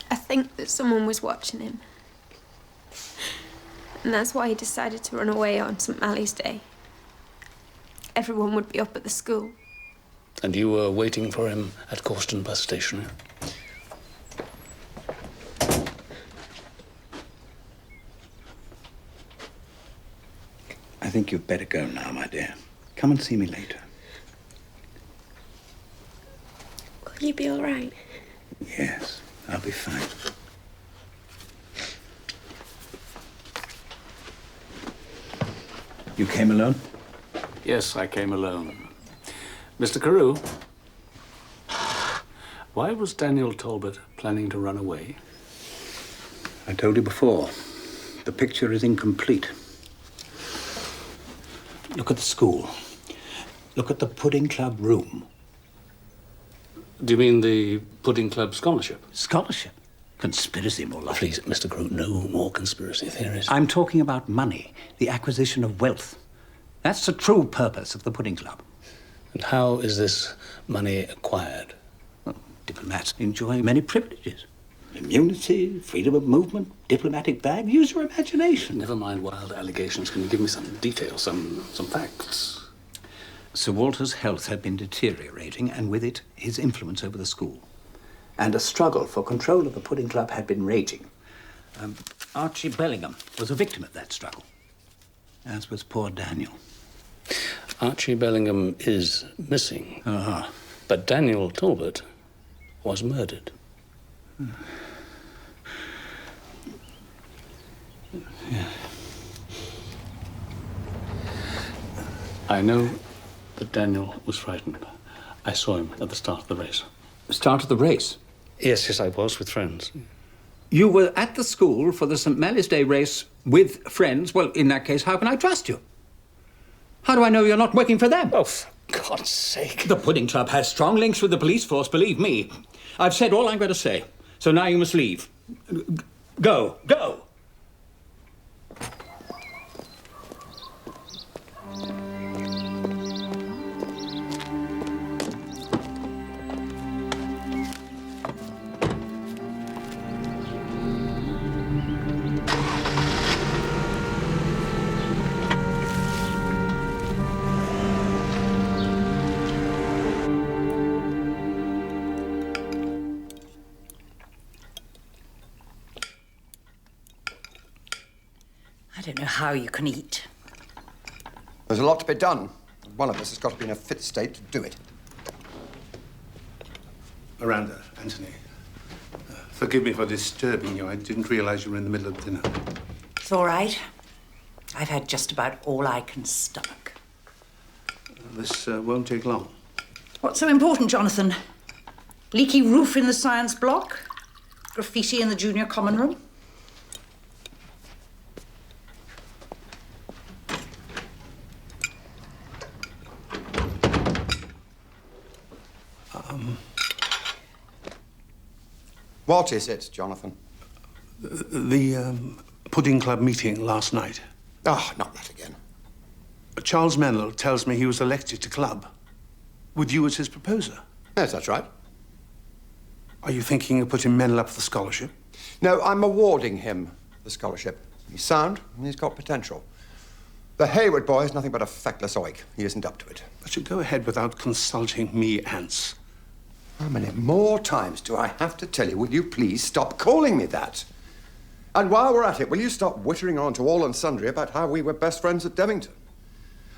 I think that someone was watching him. And that's why he decided to run away on St Malley's Day. Everyone would be up at the school. And you were waiting for him at Causton bus station? I think you'd better go now, my dear. Come and see me later. Will you be all right? Yes, I'll be fine. You came alone? Yes, I came alone. Mr. Karu, why was Daniel Talbot planning to run away? I told you before, the picture is incomplete. Look at the school. Look at the Pudding Club room. Do you mean the Pudding Club scholarship? Scholarship? Conspiracy, more likely. Please, Mr. Karu, no more conspiracy theories. I'm talking about money, the acquisition of wealth. That's the true purpose of the Pudding Club. And how is this money acquired? Well, diplomats enjoy many privileges. Immunity, freedom of movement, diplomatic bag. Use your imagination. Never mind wild allegations. Can you give me some details, some facts? Sir Walter's health had been deteriorating, and with it, his influence over the school. And a struggle for control of the Pudding Club had been raging. Archie Bellingham was a victim of that struggle, as was poor Daniel. Archie Bellingham is missing. Uh-huh. But Daniel Talbot was murdered. Yeah. I know that Daniel was frightened. I saw him at the start of the race. Start of the race? Yes, I was with friends. You were at the school for the St Malley's Day race with friends? Well, in that case, how can I trust you? How do I know you're not working for them? Oh, for God's sake. The Pudding Club has strong links with the police force, believe me. I've said all I'm going to say, so now you must leave. Go, go! I don't know how you can eat. There's a lot to be done. One of us has got to be in a fit state to do it. Miranda, Anthony, forgive me for disturbing you. I didn't realize you were in the middle of dinner. It's all right. I've had just about all I can stomach. This won't take long. What's so important, Jonathan? Leaky roof in the science block? Graffiti in the junior common room? What is it, Jonathan? The pudding club meeting last night. Oh, not that again. Charles Mennell tells me he was elected to club with you as his proposer. Yes, that's right. Are you thinking of putting Mennell up for the scholarship? No, I'm awarding him the scholarship. He's sound and he's got potential. The Hayward boy is nothing but a feckless oik. He isn't up to it. But you go ahead without consulting me, Ants. How many more times do I have to tell you, will you please stop calling me that? And while we're at it, will you stop whittering on to all and sundry about how we were best friends at Devington?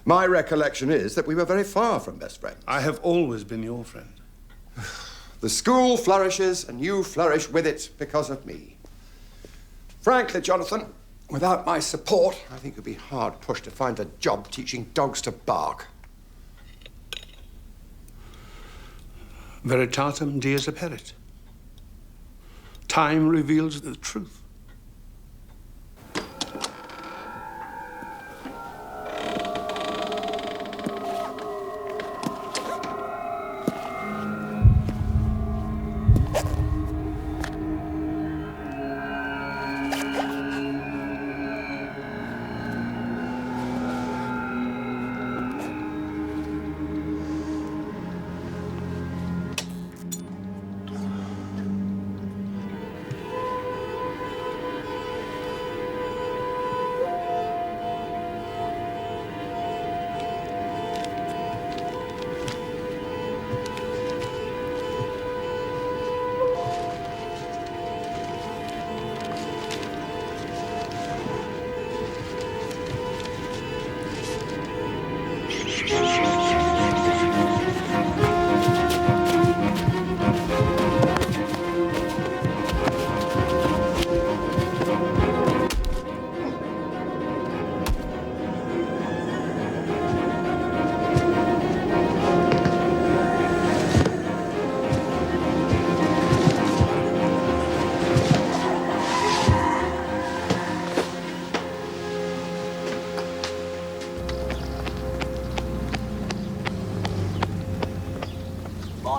My recollection is that we were very far from best friends. I have always been your friend. The school flourishes, and you flourish with it because of me. Frankly, Jonathan, without my support, I think you'd be hard-pushed to find a job teaching dogs to bark. Veritatem dies aperit. Time reveals the truth.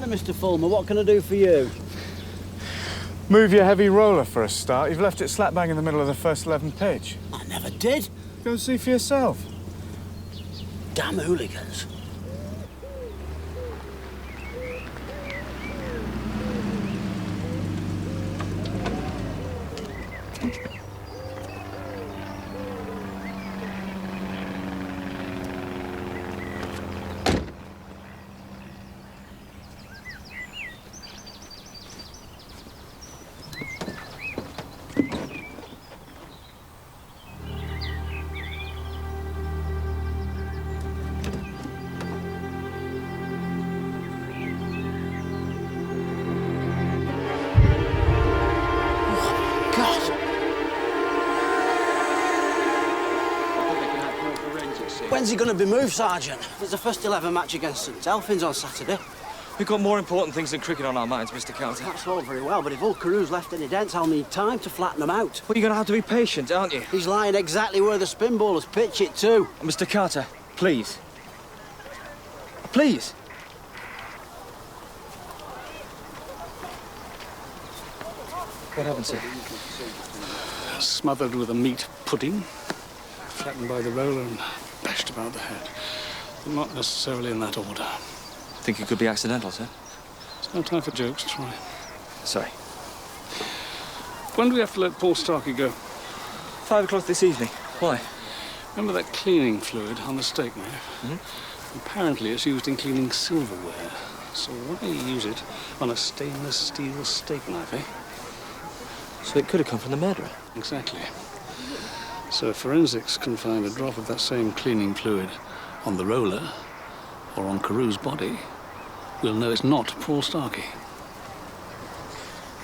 Mr. Fulmer, what can I do for you? Move your heavy roller for a start. You've left it slap bang in the middle of the first 11 pitch. I never did. Go and see for yourself. Damn hooligans. When's he going to be moved, Sergeant? There's a first 11 match against St Elfin's on Saturday. We've got more important things than cricket on our minds, Mr. Carter. That's all very well, but if old Karu's left any dents, I'll need time to flatten them out. Well, you're going to have to be patient, aren't you? He's lying exactly where the spin ballers pitch it, too. Mr. Carter, please. Please. What happened, sir? Smothered with a meat pudding, flattened by the roller and bashed about the head. But not necessarily in that order. Think it could be accidental, sir? There's no time for jokes, Troy. Sorry. When do we have to let Paul Starky go? 5 o'clock this evening. Why? Remember that cleaning fluid on the steak knife? Mm-hmm. Apparently it's used in cleaning silverware. So why use it on a stainless steel steak knife, eh? So it could have come from the murderer? Exactly. So if forensics can find a drop of that same cleaning fluid on the roller or on Karu's body, we'll know it's not Paul Starky.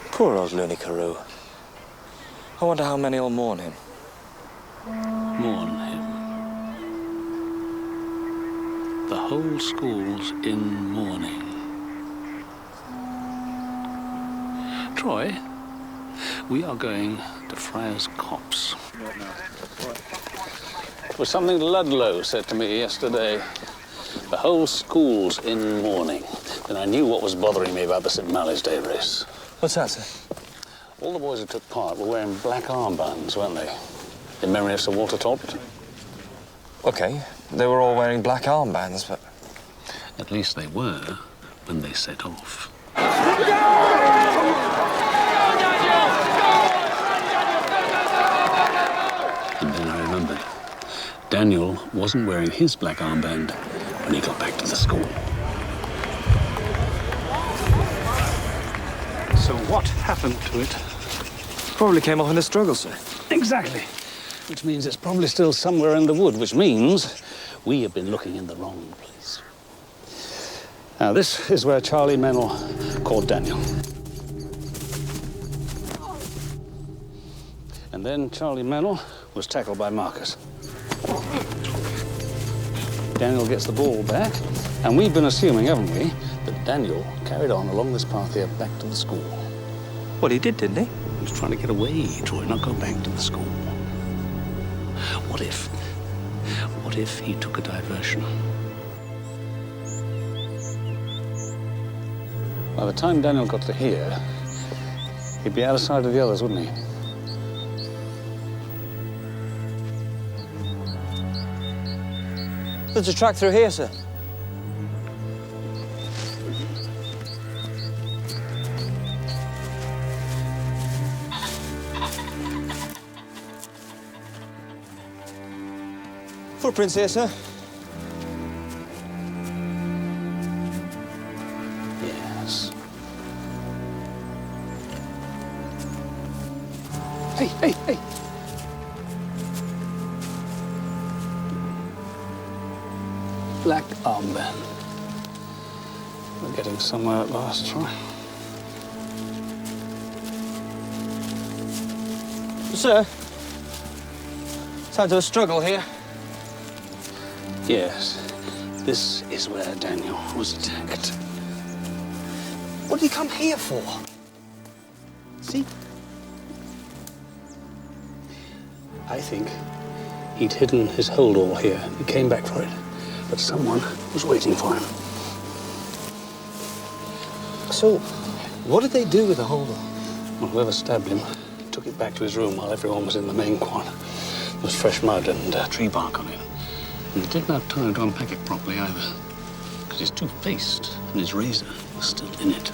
Poor old loony Karu. I wonder how many will mourn him. Mourn him. The whole school's in mourning. Troy, we are going to Friar's Copse. It was something Ludlow said to me yesterday. The whole school's in mourning. Then I knew what was bothering me about the St Malley's Day race. What's that, sir? All the boys who took part were wearing black armbands, weren't they? In memory of Sir Walter Talbot. OK, they were all wearing black armbands, but... At least they were when they set off. And then I remembered. Daniel wasn't wearing his black armband when he got back to the school. So what happened to it? Probably came off in a struggle, sir. Exactly. Which means it's probably still somewhere in the wood, which means we have been looking in the wrong place. Now, this is where Charlie Mennell caught Daniel. And then Charlie Mennell was tackled by Marcus. Daniel gets the ball back, and we've been assuming, haven't we, that Daniel carried on along this path here back to the school. Well, he did, didn't he? He was trying to get away, Troy, not go back to the school. What if he took a diversion? By the time Daniel got to here, he'd be out of sight of the others, wouldn't he? There's a track through here, sir. Footprints here, sir. Yes. Hey! Black armband. We're getting somewhere at last, Troy. Sir, signs of a struggle here. Yes, this is where Daniel was attacked. What did he come here for? See? I think he'd hidden his holdall here. He came back for it, but someone was waiting for him. So, what did they do with the holdall? Well, whoever stabbed him took it back to his room while everyone was in the main quad. There was fresh mud and tree bark on it. And he didn't have time to unpack it properly either, because his toothpaste and his razor was still in it.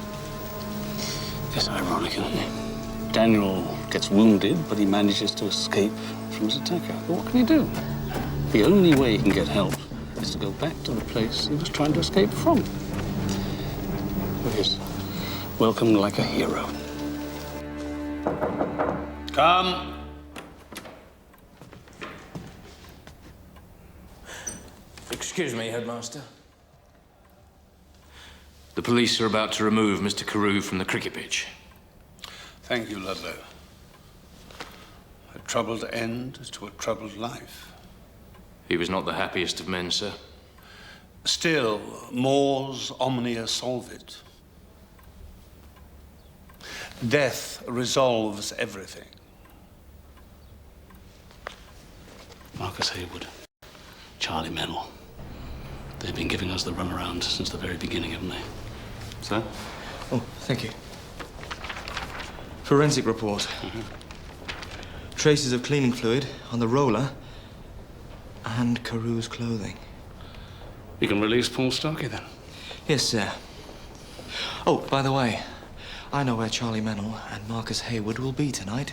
It's ironic, isn't it? Daniel gets wounded, but he manages to escape from his attacker. But what can he do? The only way he can get help is to go back to the place he was trying to escape from. He is welcomed like a hero. Come. Excuse me, Headmaster. The police are about to remove Mr. Karu from the cricket pitch. Thank you, Ludlow. A troubled end to a troubled life. He was not the happiest of men, sir. Still, mors omnia solvit. Death resolves everything. Marcus Haywood, Charlie Mennell. They've been giving us the runaround since the very beginning, haven't they? Sir? Oh, thank you. Forensic report. Traces of cleaning fluid on the roller and Karu's clothing. You can release Paul Starky, then? Yes, sir. Oh, by the way, I know where Charlie Mennell and Marcus Haywood will be tonight.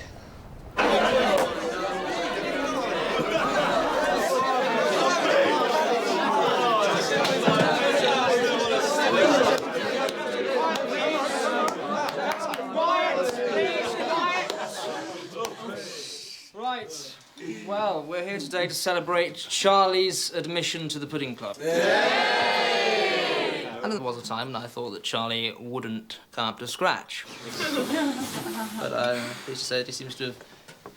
Right. Well, we're here today to celebrate Charlie's admission to the Pudding Club. Yay! And there was a time when I thought that Charlie wouldn't come up to scratch. But pleased to say that he seems to have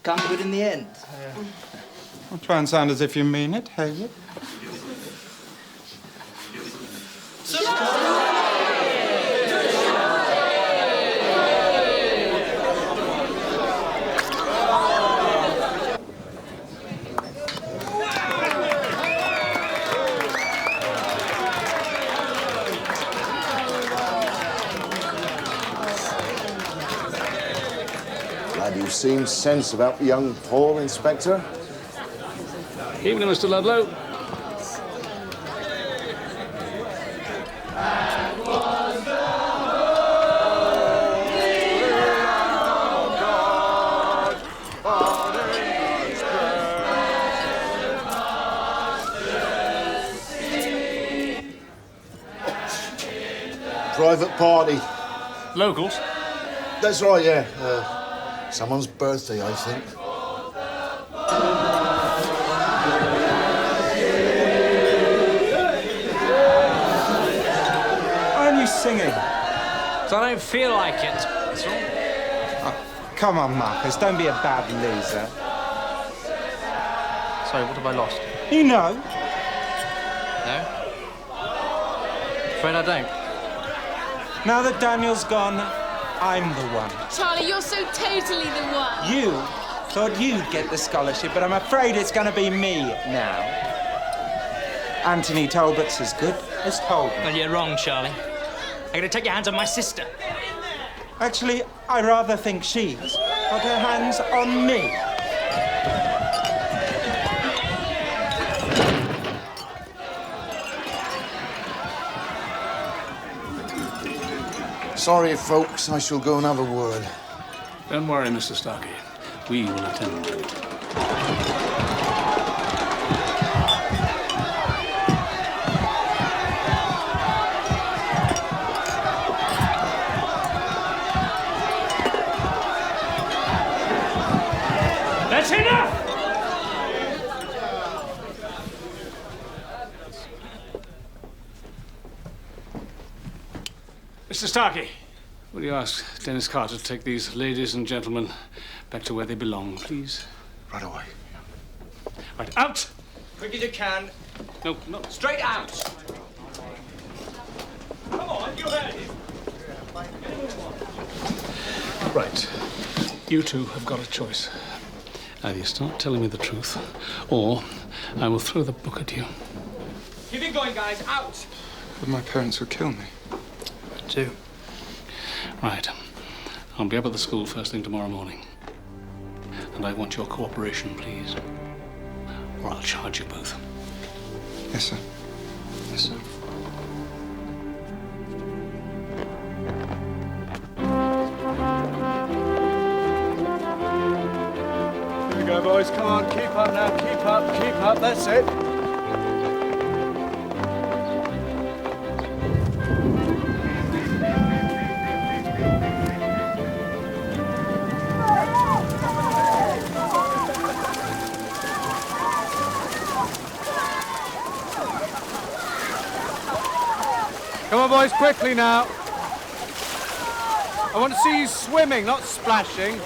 come good in the end. Well, try and sound as if you mean it, Haywood. You seem sense about young Paul, Inspector. Evening, Mr. Ludlow. Private party. Locals? That's right, yeah. Someone's birthday, I think. Why aren't you singing? So I don't feel like it. That's all. Oh, come on, Marcus, don't be a bad loser. Sorry, what have I lost? You know. No? Afraid I don't. Now that Daniel's gone, I'm the one. Charlie, you're so totally the one. You thought you'd get the scholarship, but I'm afraid it's going to be me now. Anthony Talbot's as good as told me. Well, you're wrong, Charlie. I'm going to take your hands off my sister. Actually, I rather think she's got her hands on me. Sorry, folks. I shall go and have a word. Don't worry, Mr. Starky. We will attend to it. That's enough! Mr. Starky, will you ask Dennis Carter to take these ladies and gentlemen back to where they belong, please? Right away. Right, out! Quick as you can. No, no. Straight out! Come on, you heard him. Right. You two have got a choice. Either you start telling me the truth, or I will throw the book at you. Keep it going, guys. Out! But my parents would kill me. Do. Right. I'll be up at the school first thing tomorrow morning. And I want your cooperation, please. Or I'll charge you both. Yes, sir. Yes, sir. Here we go, boys. Come on, keep up now. Keep up, keep up. That's it. Come on, boys, quickly now. I want to see you swimming, not splashing.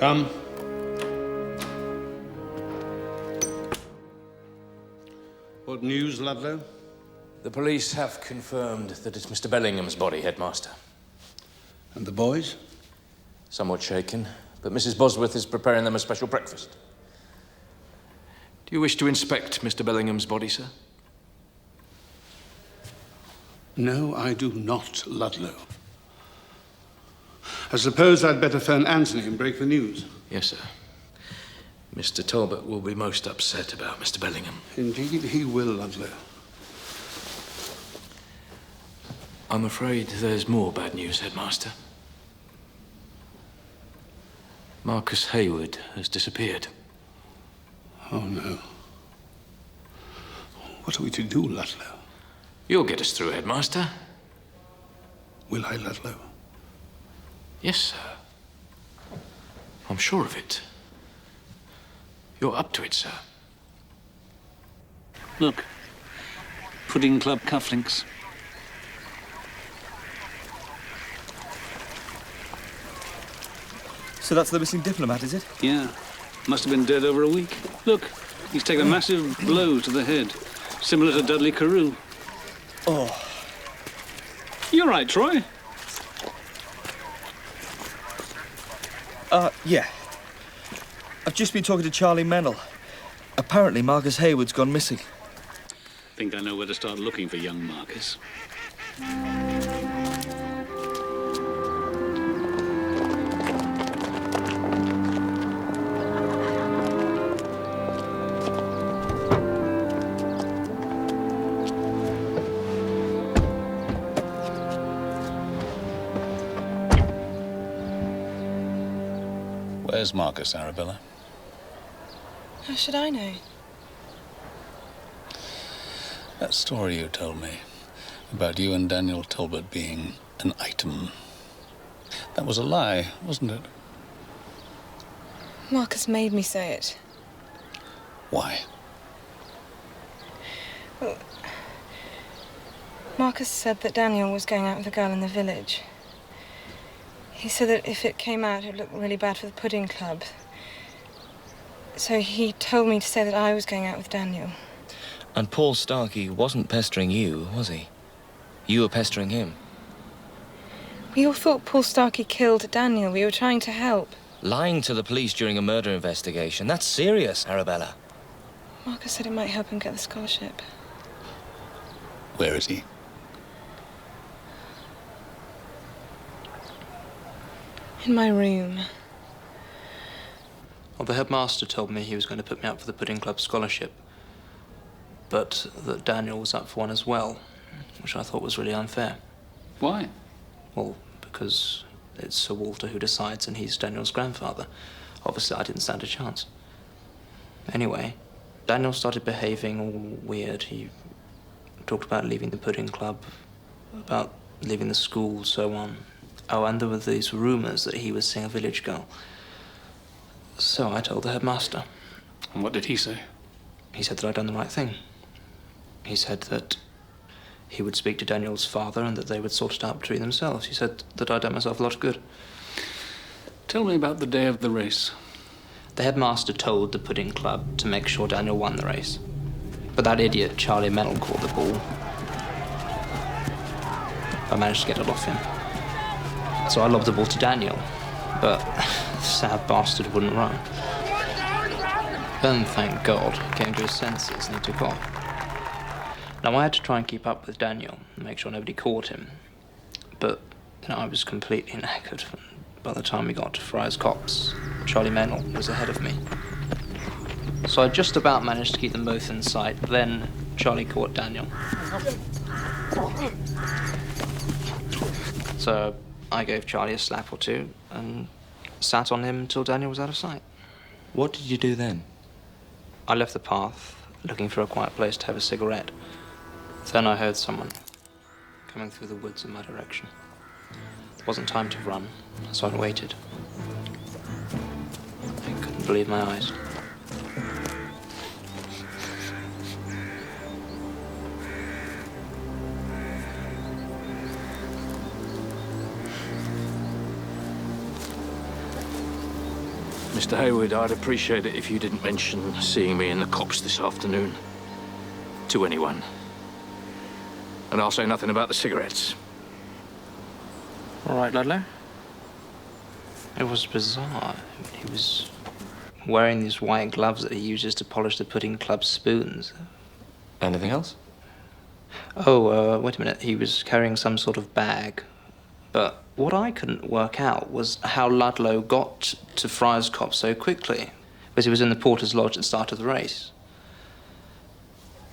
Come. What news, Ludlow? The police have confirmed that it's Mr. Bellingham's body, Headmaster. And the boys? Somewhat shaken, but Mrs. Bosworth is preparing them a special breakfast. Do you wish to inspect Mr. Bellingham's body, sir? No, I do not, Ludlow. I suppose I'd better phone Anthony and break the news. Yes, sir. Mr. Talbot will be most upset about Mr. Bellingham. Indeed, he will, Ludlow. I'm afraid there's more bad news, Headmaster. Marcus Hayward has disappeared. Oh, no. What are we to do, Ludlow? You'll get us through, Headmaster. Will I, Ludlow? Yes, sir. I'm sure of it. You're up to it, sir. Look. Pudding Club cufflinks. So that's the missing diplomat, is it? Yeah. Must have been dead over a week. Look, he's taken a massive blow to the head. Similar to Dudley Karu. Oh. You're right, Troy. Yeah. I've just been talking to Charlie Mennell. Apparently Marcus Hayward's gone missing. Think I know where to start looking for young Marcus. Where's Marcus, Arabella? How should I know? That story you told me about you and Daniel Talbot being an item. That was a lie, wasn't it? Marcus made me say it. Why? Well, Marcus said that Daniel was going out with a girl in the village. He said that if it came out, it would look really bad for the Pudding Club. So he told me to say that I was going out with Daniel. And Paul Starky wasn't pestering you, was he? You were pestering him. We all thought Paul Starky killed Daniel. We were trying to help. Lying to the police during a murder investigation, that's serious, Arabella. Marcus said it might help him get the scholarship. Where is he? In my room. Well, the headmaster told me he was going to put me up for the Pudding Club scholarship, but that Daniel was up for one as well, which I thought was really unfair. Why? Well, because it's Sir Walter who decides and he's Daniel's grandfather. Obviously, I didn't stand a chance. Anyway, Daniel started behaving all weird. He talked about leaving the Pudding Club, about leaving the school, so on. Oh, and there were these rumours that he was seeing a village girl. So I told the headmaster. And what did he say? He said that I'd done the right thing. He said that he would speak to Daniel's father and that they would sort it out between themselves. He said that I'd done myself a lot of good. Tell me about the day of the race. The headmaster told the Pudding Club to make sure Daniel won the race. But that idiot, Charlie Mennell, caught the ball. I managed to get it off him. So I lobbed the ball to Daniel, but the sad bastard wouldn't run. Then, thank God, he came to his senses and he took off. Now, I had to try and keep up with Daniel and make sure nobody caught him. But, I was completely knackered. By the time we got to Farrar's Copse, Charlie Mennell was ahead of me. So I just about managed to keep them both in sight, but then Charlie caught Daniel. So I gave Charlie a slap or two and sat on him until Daniel was out of sight. What did you do then? I left the path, looking for a quiet place to have a cigarette. Then I heard someone coming through the woods in my direction. It wasn't time to run, so I waited. I couldn't believe my eyes. Mr. Hayward, I'd appreciate it if you didn't mention seeing me in the copse this afternoon. To anyone. And I'll say nothing about the cigarettes. All right, Ludlow. It was bizarre. He was wearing these white gloves that he uses to polish the Pudding Club spoons. Anything else? Oh, wait a minute. He was carrying some sort of bag But what I couldn't work out was how Ludlow got to Friar's Copse so quickly, because he was in the Porter's Lodge at the start of the race.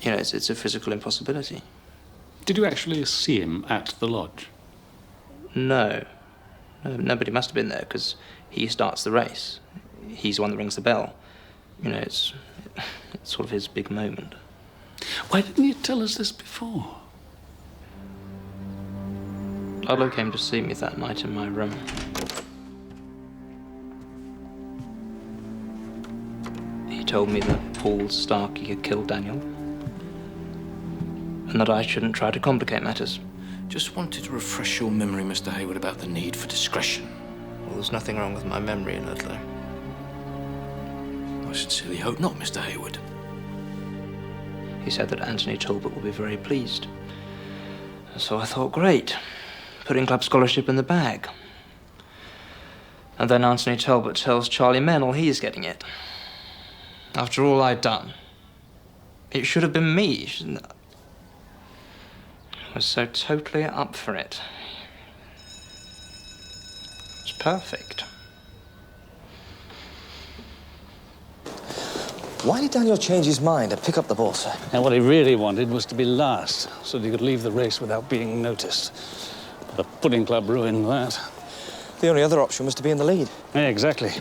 You know, it's a physical impossibility. Did you actually see him at the lodge? No. Nobody must have been there, because he starts the race. He's the one that rings the bell. You know, it's sort of his big moment. Why didn't you tell us this before? Ludlow came to see me that night in my room. He told me that Paul Starky had killed Daniel, and that I shouldn't try to complicate matters. Just wanted to refresh your memory, Mr. Hayward, about the need for discretion. Well, there's nothing wrong with my memory, Ludlow. I sincerely hope not, Mr. Hayward. He said that Anthony Talbot would be very pleased. So I thought, great. Pudding Club scholarship in the bag. And then Anthony Talbot tells Charlie Mennell he's getting it. After all I'd done. It should have been me, shouldn't it? I was so totally up for it. It was perfect. Why did Daniel change his mind and pick up the ball, sir? And what he really wanted was to be last, so that he could leave the race without being noticed. The Pudding Club ruined that. The only other option was to be in the lead. Yeah, exactly.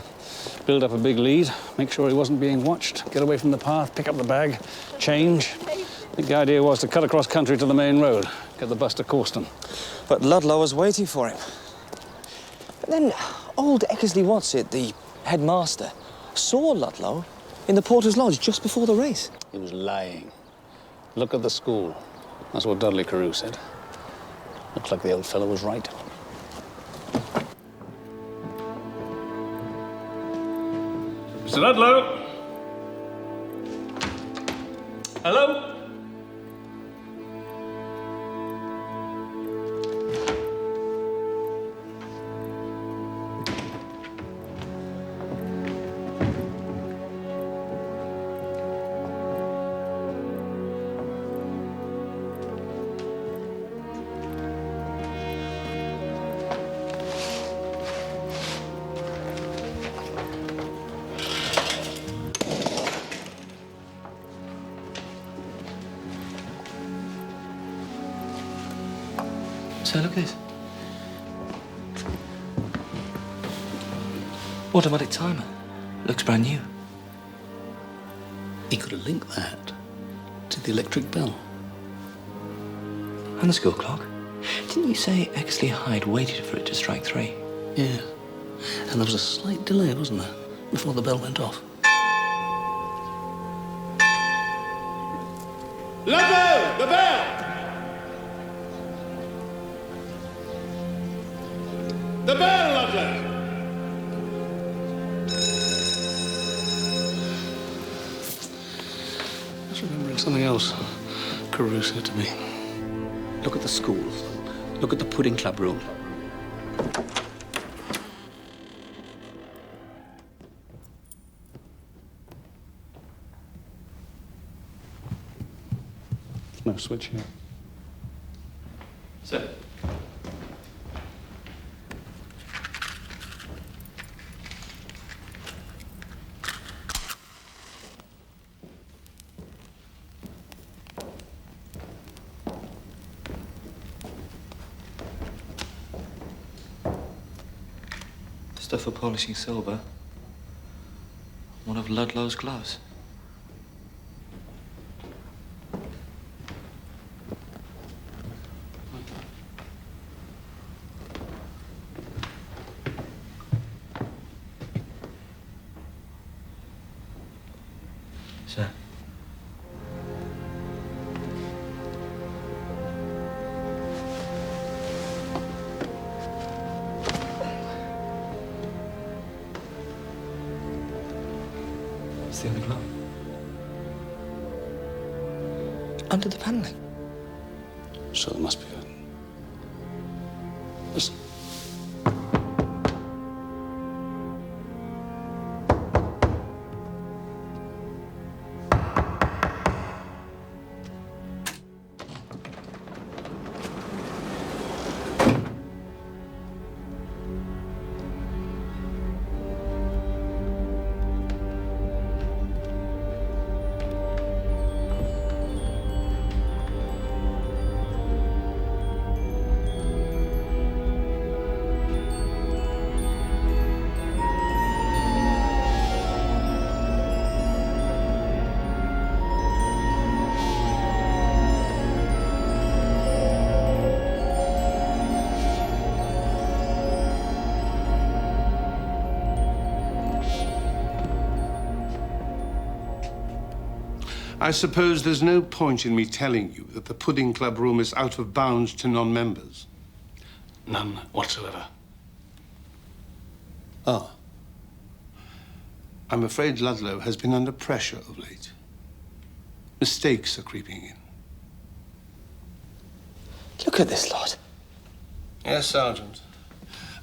Build up a big lead, make sure he wasn't being watched, get away from the path, pick up the bag, change. I think the idea was to cut across country to the main road, get the bus to Corston. But Ludlow was waiting for him. But then old Eckersley Watsit, the headmaster, saw Ludlow in the Porter's Lodge just before the race. He was lying. Look at the school. That's what Dudley Karu said. Looks like the old fellow was right. Mr. Ludlow? Hello? So look at this. Automatic timer. Looks brand new. He could have linked that to the electric bell. And the school clock. Didn't you say Exley Hyde waited for it to strike 3? Yeah. And there was a slight delay, wasn't there, before the bell went off? Ludlow! The bell! The bell, Ludlow! I was remembering something else Karu said to me. Look at the school. Look at the Pudding Club room. No switch here. Sir. Stuff for polishing silver. One of Ludlow's gloves. Sir. It's the other glove. Under the panelling. So there must be a... Listen. I suppose there's no point in me telling you that the Pudding Club room is out of bounds to non-members. None whatsoever. Ah. I'm afraid Ludlow has been under pressure of late. Mistakes are creeping in. Look at this lot. Yes, Sergeant.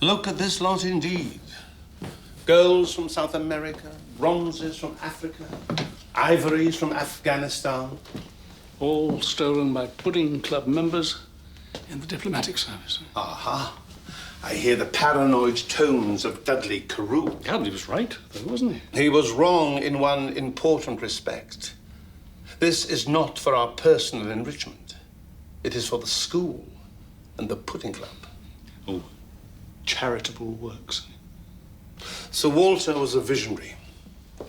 Look at this lot indeed. Golds from South America, bronzes from Africa, ivories from Afghanistan. All stolen by Pudding Club members in the diplomatic service. Aha. I hear the paranoid tones of Dudley Karu. God, he was right, though, wasn't he? He was wrong in one important respect. This is not for our personal enrichment. It is for the school and the Pudding Club. Oh, charitable works. Sir Walter was a visionary.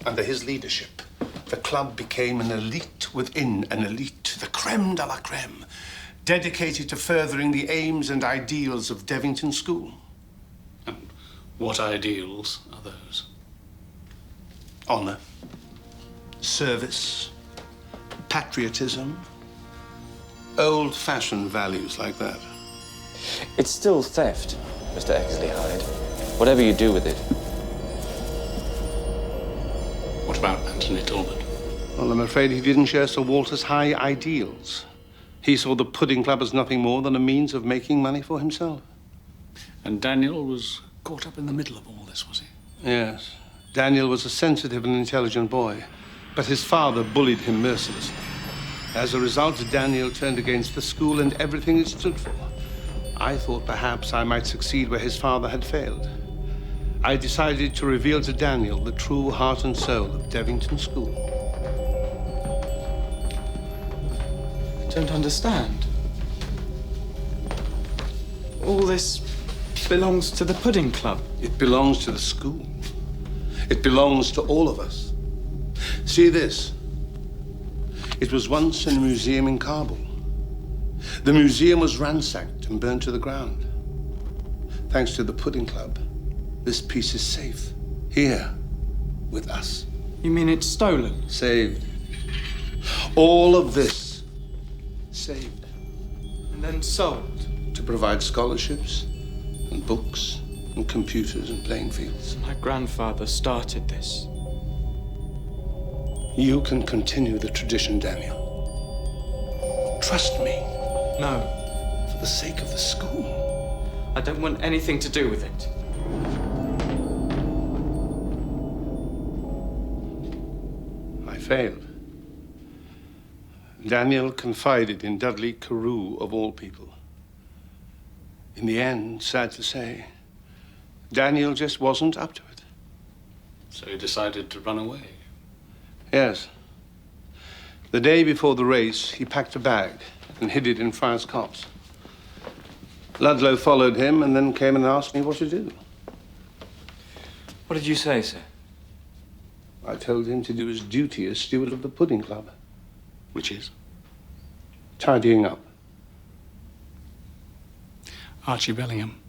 Under his leadership, the club became an elite within an elite, the creme de la creme, dedicated to furthering the aims and ideals of Devington School. And what ideals are those? Honor, service, patriotism, old-fashioned values like that. It's still theft, Mr. Exley Hyde. Whatever you do with it. What about Anthony Talbot? Well, I'm afraid he didn't share Sir Walter's high ideals. He saw the Pudding Club as nothing more than a means of making money for himself. And Daniel was caught up in the middle of all this, was he? Yes. Daniel was a sensitive and intelligent boy, but his father bullied him mercilessly. As a result, Daniel turned against the school and everything it stood for. I thought perhaps I might succeed where his father had failed. I decided to reveal to Daniel the true heart and soul of Devington School. I don't understand. All this belongs to the Pudding Club. It belongs to the school. It belongs to all of us. See this. It was once in a museum in Kabul. The museum was ransacked and burned to the ground. Thanks to the Pudding Club, this piece is safe. Here, with us. You mean it's stolen? Saved. All of this, saved. And then sold? To provide scholarships and books and computers and playing fields. My grandfather started this. You can continue the tradition, Daniel. Trust me. No. For the sake of the school. I don't want anything to do with it. I failed. Daniel confided in Dudley Karu, of all people. In the end, sad to say, Daniel just wasn't up to it. So he decided to run away? Yes. The day before the race, he packed a bag and hid it in Farrar's copse. Ludlow followed him and then came and asked me what to do. What did you say, sir? I told him to do his duty as steward of the Pudding Club. Which is? Tidying up. Archie Bellingham.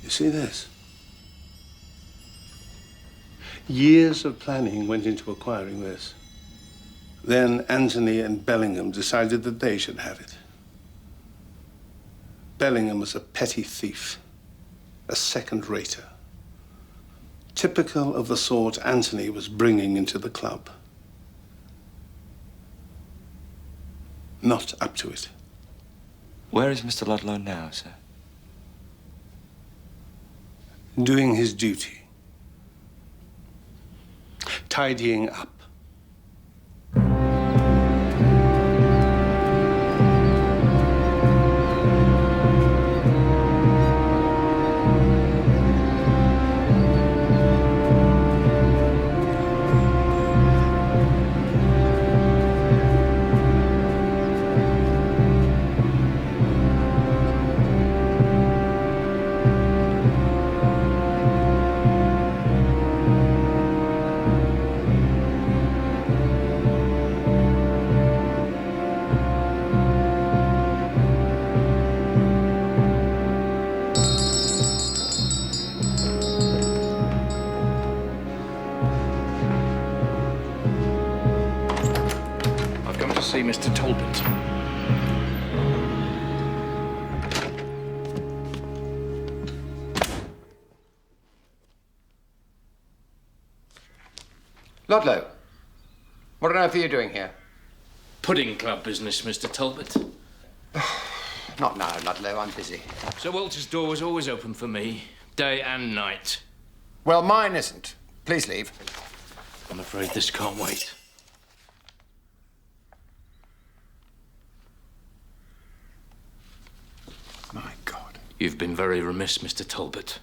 You see this? Years of planning went into acquiring this. Then Anthony and Bellingham decided that they should have it. Bellingham was a petty thief, a second-rater. Typical of the sort Anthony was bringing into the club. Not up to it. Where is Mr. Ludlow now, sir? Doing his duty. Tidying up. see Mr. Talbot. Ludlow, what on earth are you doing here? Pudding club business, Mr. Talbot. Not now, Ludlow. I'm busy. Sir Walter's door was always open for me, day and night. Well, mine isn't. Please leave. I'm afraid this can't wait. My God. You've been very remiss, Mr. Talbot.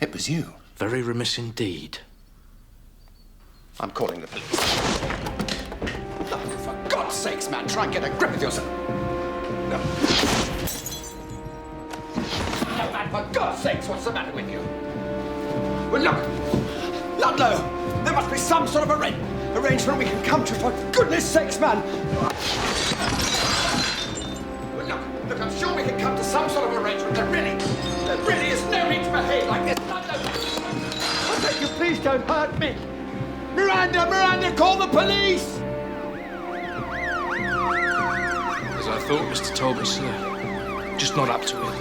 It was you. Very remiss indeed. I'm calling the police. Look, for God's sakes, man, try and get a grip of yourself. No. No, man, for God's sakes, what's the matter with you? Well, look, Ludlow, there must be some sort of arrangement we can come to, for goodness sakes, man. Well, look, I'm sure we can come to some sort of arrangement. There really is no need to behave like this, Ludlow. I beg you, please don't hurt me. Miranda, call the police! As I thought, Mr. Talbot, sir. Just not up to it.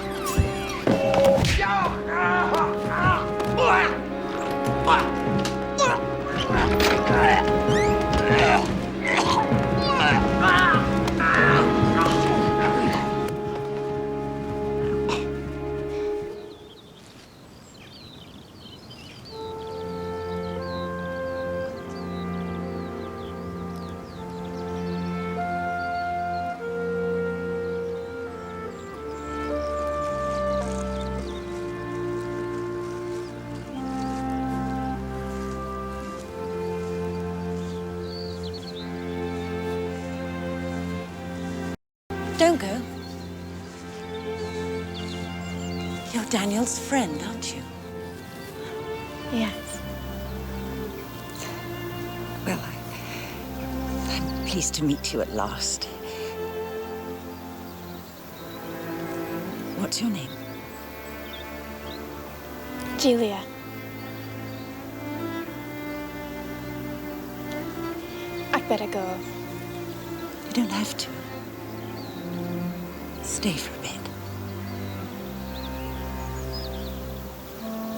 Don't go. You're Daniel's friend, aren't you? Yes. Well, I'm pleased to meet you at last. What's your name? Julia. I'd better go. You don't have to. Stay for a bit.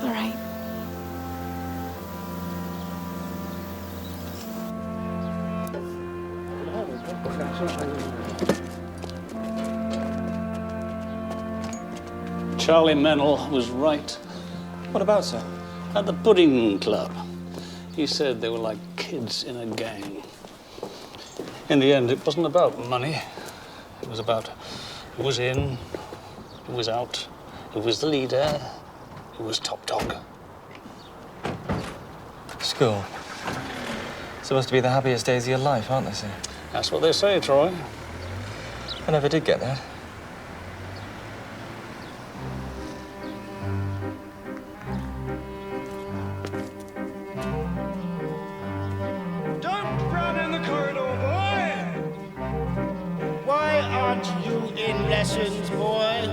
All right. Charlie Mennell was right. What about, sir? At the pudding club. He said they were like kids in a gang. In the end, it wasn't about money. It was about who was in, who was out, who was the leader, who was top dog. School. Supposed to be the happiest days of your life, aren't they, sir? That's what they say, Troy. I never did get that. Don't run in the corridor, boy! Why aren't you in lessons, boy?